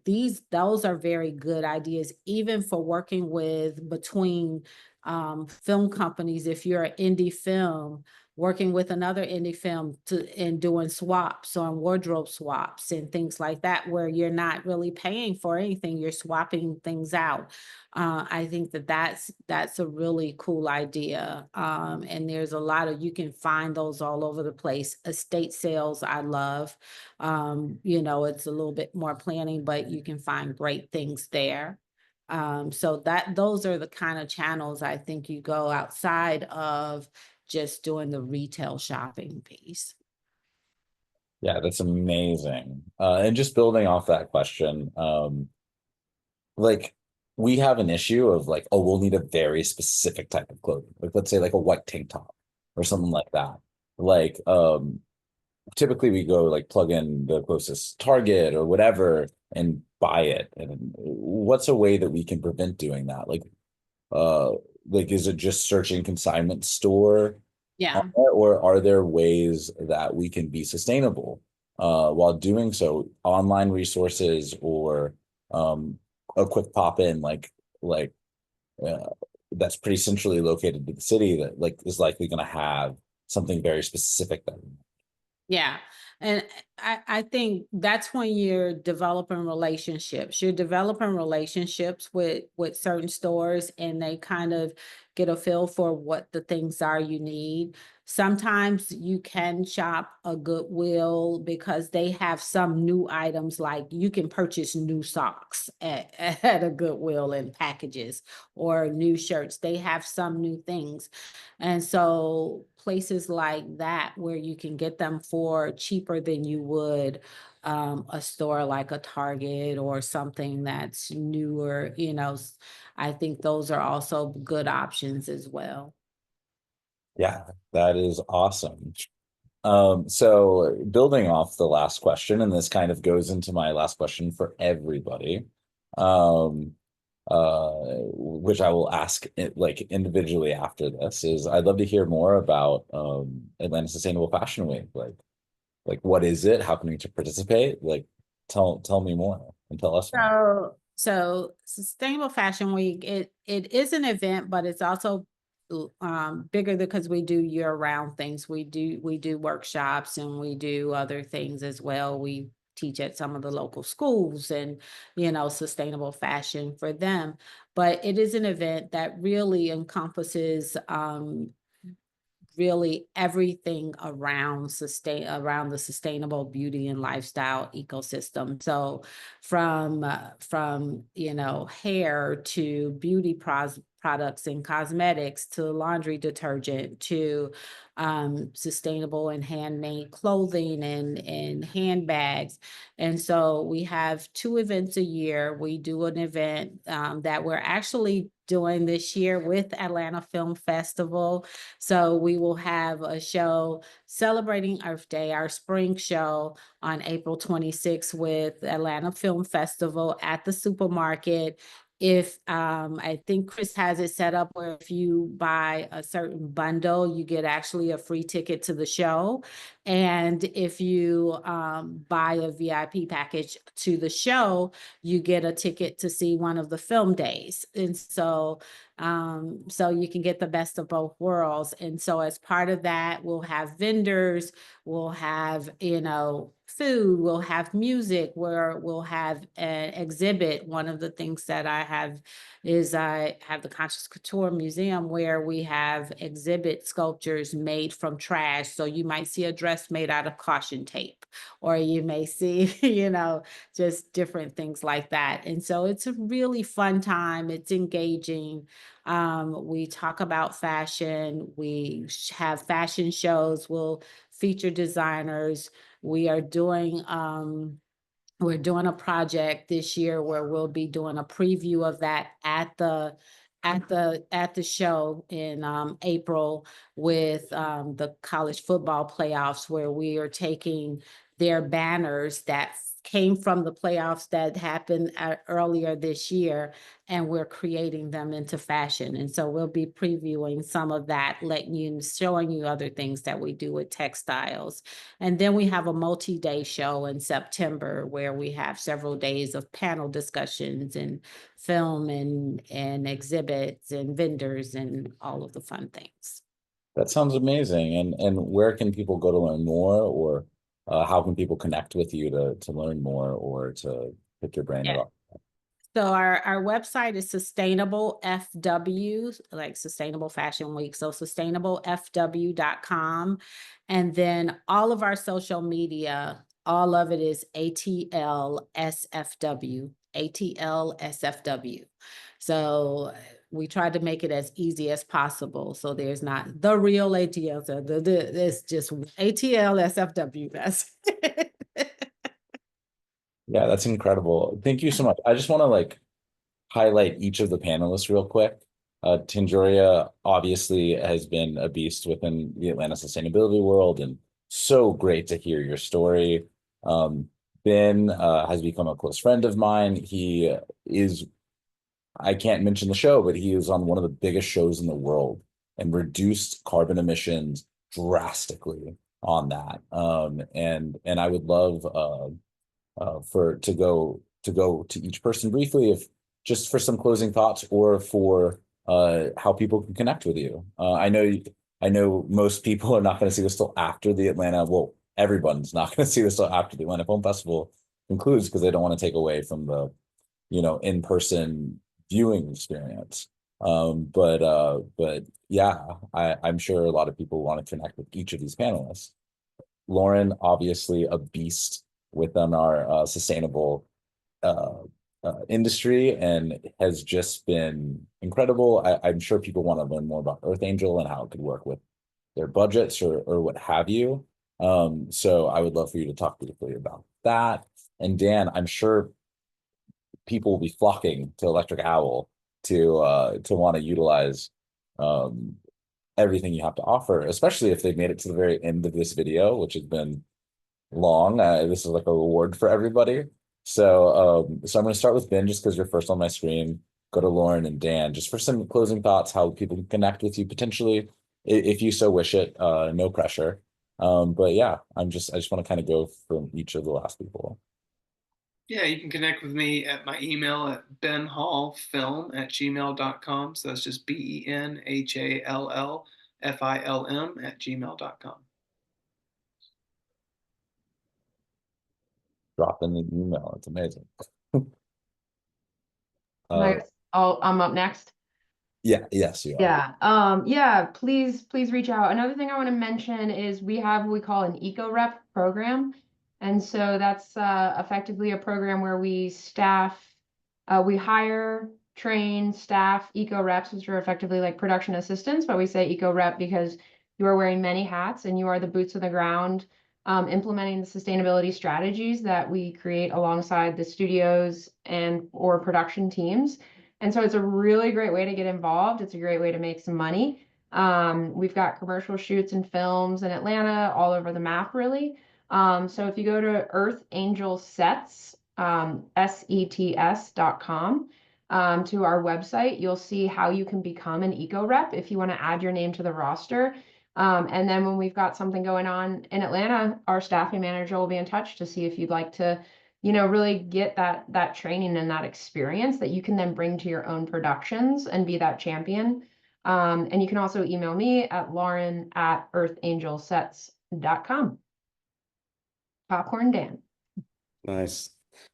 those are very good ideas, even for working with between film companies. If you're an indie film, working with another indie film and doing swaps on wardrobe swaps and things like that, where you're not really paying for anything, you're swapping things out. I think that's a really cool idea. And there's a lot of, you can find those all over the place. Estate sales, I love. It's a little bit more planning, but you can find great things there. So those are the kind of channels I think you go outside of just doing the retail shopping piece. Yeah, that's amazing. And just building off that question, like we have an issue of like, oh, we'll need a very specific type of clothing. Like let's say like a white tank top or something like that. Like typically we go like plug in the closest Target or whatever and buy it. And what's a way that we can prevent doing that? Uh like is it just searching consignment store Yeah. or are there ways that we can be sustainable while doing so? Online resources or a quick pop in like uh, that's pretty centrally located to the city that like is likely going to have something very specific that Yeah. And I think that's when you're developing relationships. You're developing relationships with certain stores and they kind of get a feel for what the things are you need. Sometimes you can shop a Goodwill because they have some new items, like you can purchase new socks at a Goodwill in packages or new shirts. They have some new things. And so places like that where you can get them for cheaper than you would a store like a Target or something that's newer, I think those are also good options as well. yeah, that is awesome. So building off the last question, and this kind of goes into my last question for everybody, um, which I will ask it like individually after this, is I'd love to hear more about Atlanta Sustainable Fashion Week. Like what is it? How can we to participate? Like tell me more and tell us more. So Sustainable Fashion Week, it is an event, but it's also bigger because we do year-round things. We do workshops and we do other things as well. We teach at some of the local schools and sustainable fashion for them. But it is an event that really encompasses really everything around the sustainable beauty and lifestyle ecosystem. So from hair to beauty products and cosmetics to laundry detergent to sustainable and handmade clothing and handbags. And so we have 2 events a year. We do an event that we're actually doing this year with Atlanta Film Festival. So we will have a show celebrating Earth Day, our spring show on April 26th with Atlanta Film Festival at the supermarket. if I think Chris has it set up where if you buy a certain bundle, you get actually a free ticket to the show. And if you buy a VIP package to the show, you get a ticket to see one of the film days. And so you can get the best of both worlds. And so as part of that, we'll have vendors, we'll have, food, we'll have music, where we'll have an exhibit. One of the things that I have is I have the Conscious Couture Museum, where we have exhibit sculptures made from trash. So you might see a dress made out of caution tape, or you may see, just different things like that. And so it's a really fun time. It's engaging. We talk about fashion. We have fashion shows. We'll feature designers. We're doing a project this year where we'll be doing a preview of that at the show in April with the college football playoffs, where we are taking their banners that came from the playoffs that happened earlier this year, and we're creating them into fashion. And so we'll be previewing some of that, showing you other things that we do with textiles. And then we have a multi-day show in September where we have several days of panel discussions and film and exhibits and vendors and all of the fun things. That sounds amazing. And where can people go to learn more, or how can people connect with you to learn more or to pick your brain about? So our website is Sustainable FW, like Sustainable Fashion Week. So sustainablefw.com. And then all of our social media, all of it is ATLSFW, ATLSFW. So we tried to make it as easy as possible. So there's not the real ATL, it's just ATLSFW. That's Yeah, that's incredible. Thank you so much. I just want to highlight each of the panelists real quick. Tanjuria obviously has been a beast within the Atlanta sustainability world, and so great to hear your story. Ben has become a close friend of mine. He is, I can't mention the show, but he is on one of the biggest shows in the world and reduced carbon emissions drastically on that. And I would love to go to each person briefly, if just for some closing thoughts, or for how people can connect with you. I know most people are not going to see this till after the Atlanta. Well, everyone's not going to see this till after the Atlanta Film Festival concludes, because they don't want to take away from the in-person viewing experience. But yeah, I'm sure a lot of people want to connect with each of these panelists. Lauren, obviously a beast within our sustainable industry, and has just been incredible. I'm sure people want to learn more about Earth Angel and how it could work with their budgets or what have you. So I would love for you to talk briefly about that. And Dan, I'm sure people will be flocking to Electric Owl to want to utilize everything you have to offer, especially if they've made it to the very end of this video, which has been long. This is like a reward for everybody. So I'm going to start with Ben, just because you're first on my screen. Go to Lauren and Dan, just for some closing thoughts, how people can connect with you potentially, if you so wish it. No pressure. But yeah, I just want to kind of go from each of the last people. Yeah, you can connect with me at my email at benhallfilm@gmail.com. So that's just BenHallFilm@gmail.com. Drop in the email. It's amazing. I'm up next. Yeah, yes, you are. Yeah, please reach out. Another thing I want to mention is we have what we call an eco rep program. And so that's effectively a program where we hire, train, staff eco reps, which are effectively like production assistants, but we say eco rep because you are wearing many hats and you are the boots on the ground, implementing the sustainability strategies that we create alongside the studios or production teams. And so it's a really great way to get involved. It's a great way to make some money. We've got commercial shoots and films in Atlanta, all over the map, really. So if you go to Earth Angel Sets, SETS.com, to our website, you'll see how you can become an eco rep if you want to add your name to the roster. And then when we've got something going on in Atlanta, our staffing manager will be in touch to see if you'd like to, really get that training and that experience that you can then bring to your own productions and be that champion. And you can also email me at lauren@earthangelsets.com. Popcorn Dan. Nice.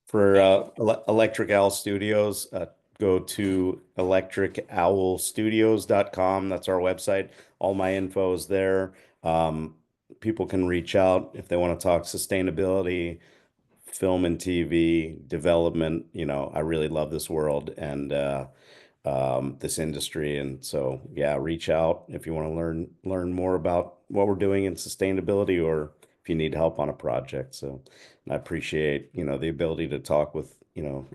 For Electric Owl Studios, go to electricowlstudios.com. That's our website. All my info is there. People can reach out if they want to talk sustainability, film and TV development. I really love this world and this industry. And so, yeah, reach out if you want to learn more about what we're doing in sustainability or if you need help on a project. So I appreciate, the ability to talk with,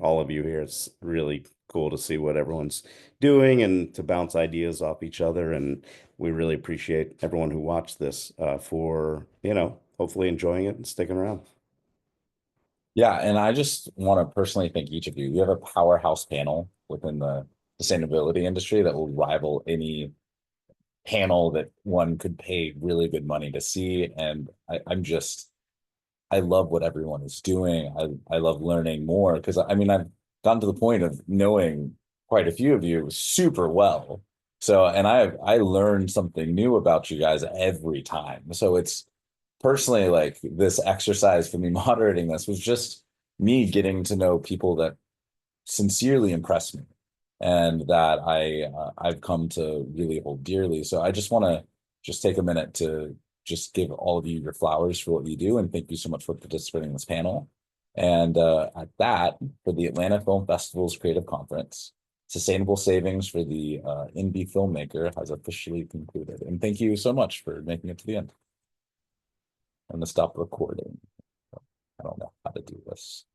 all of you here. It's really cool to see what everyone's doing and to bounce ideas off each other. And we really appreciate everyone who watched this for, hopefully enjoying it and sticking around. Yeah, and I just want to personally thank each of you. You have a powerhouse panel within the sustainability industry that will rival any panel that one could pay really good money to see. And I love what everyone is doing. I love learning more because I've gotten to the point of knowing quite a few of you super well. So, and I learned something new about you guys every time. So it's personally like this exercise for me moderating this was just me getting to know people that sincerely impress me and that I've come to really hold dearly. So I just want to just take a minute to just give all of you your flowers for what you do, and thank you so much for participating in this panel. And at that, for the Atlanta Film Festival's Creative Conference, sustainable savings for the indie filmmaker has officially concluded. And thank you so much for making it to the end. I'm gonna stop recording. I don't know how to do this.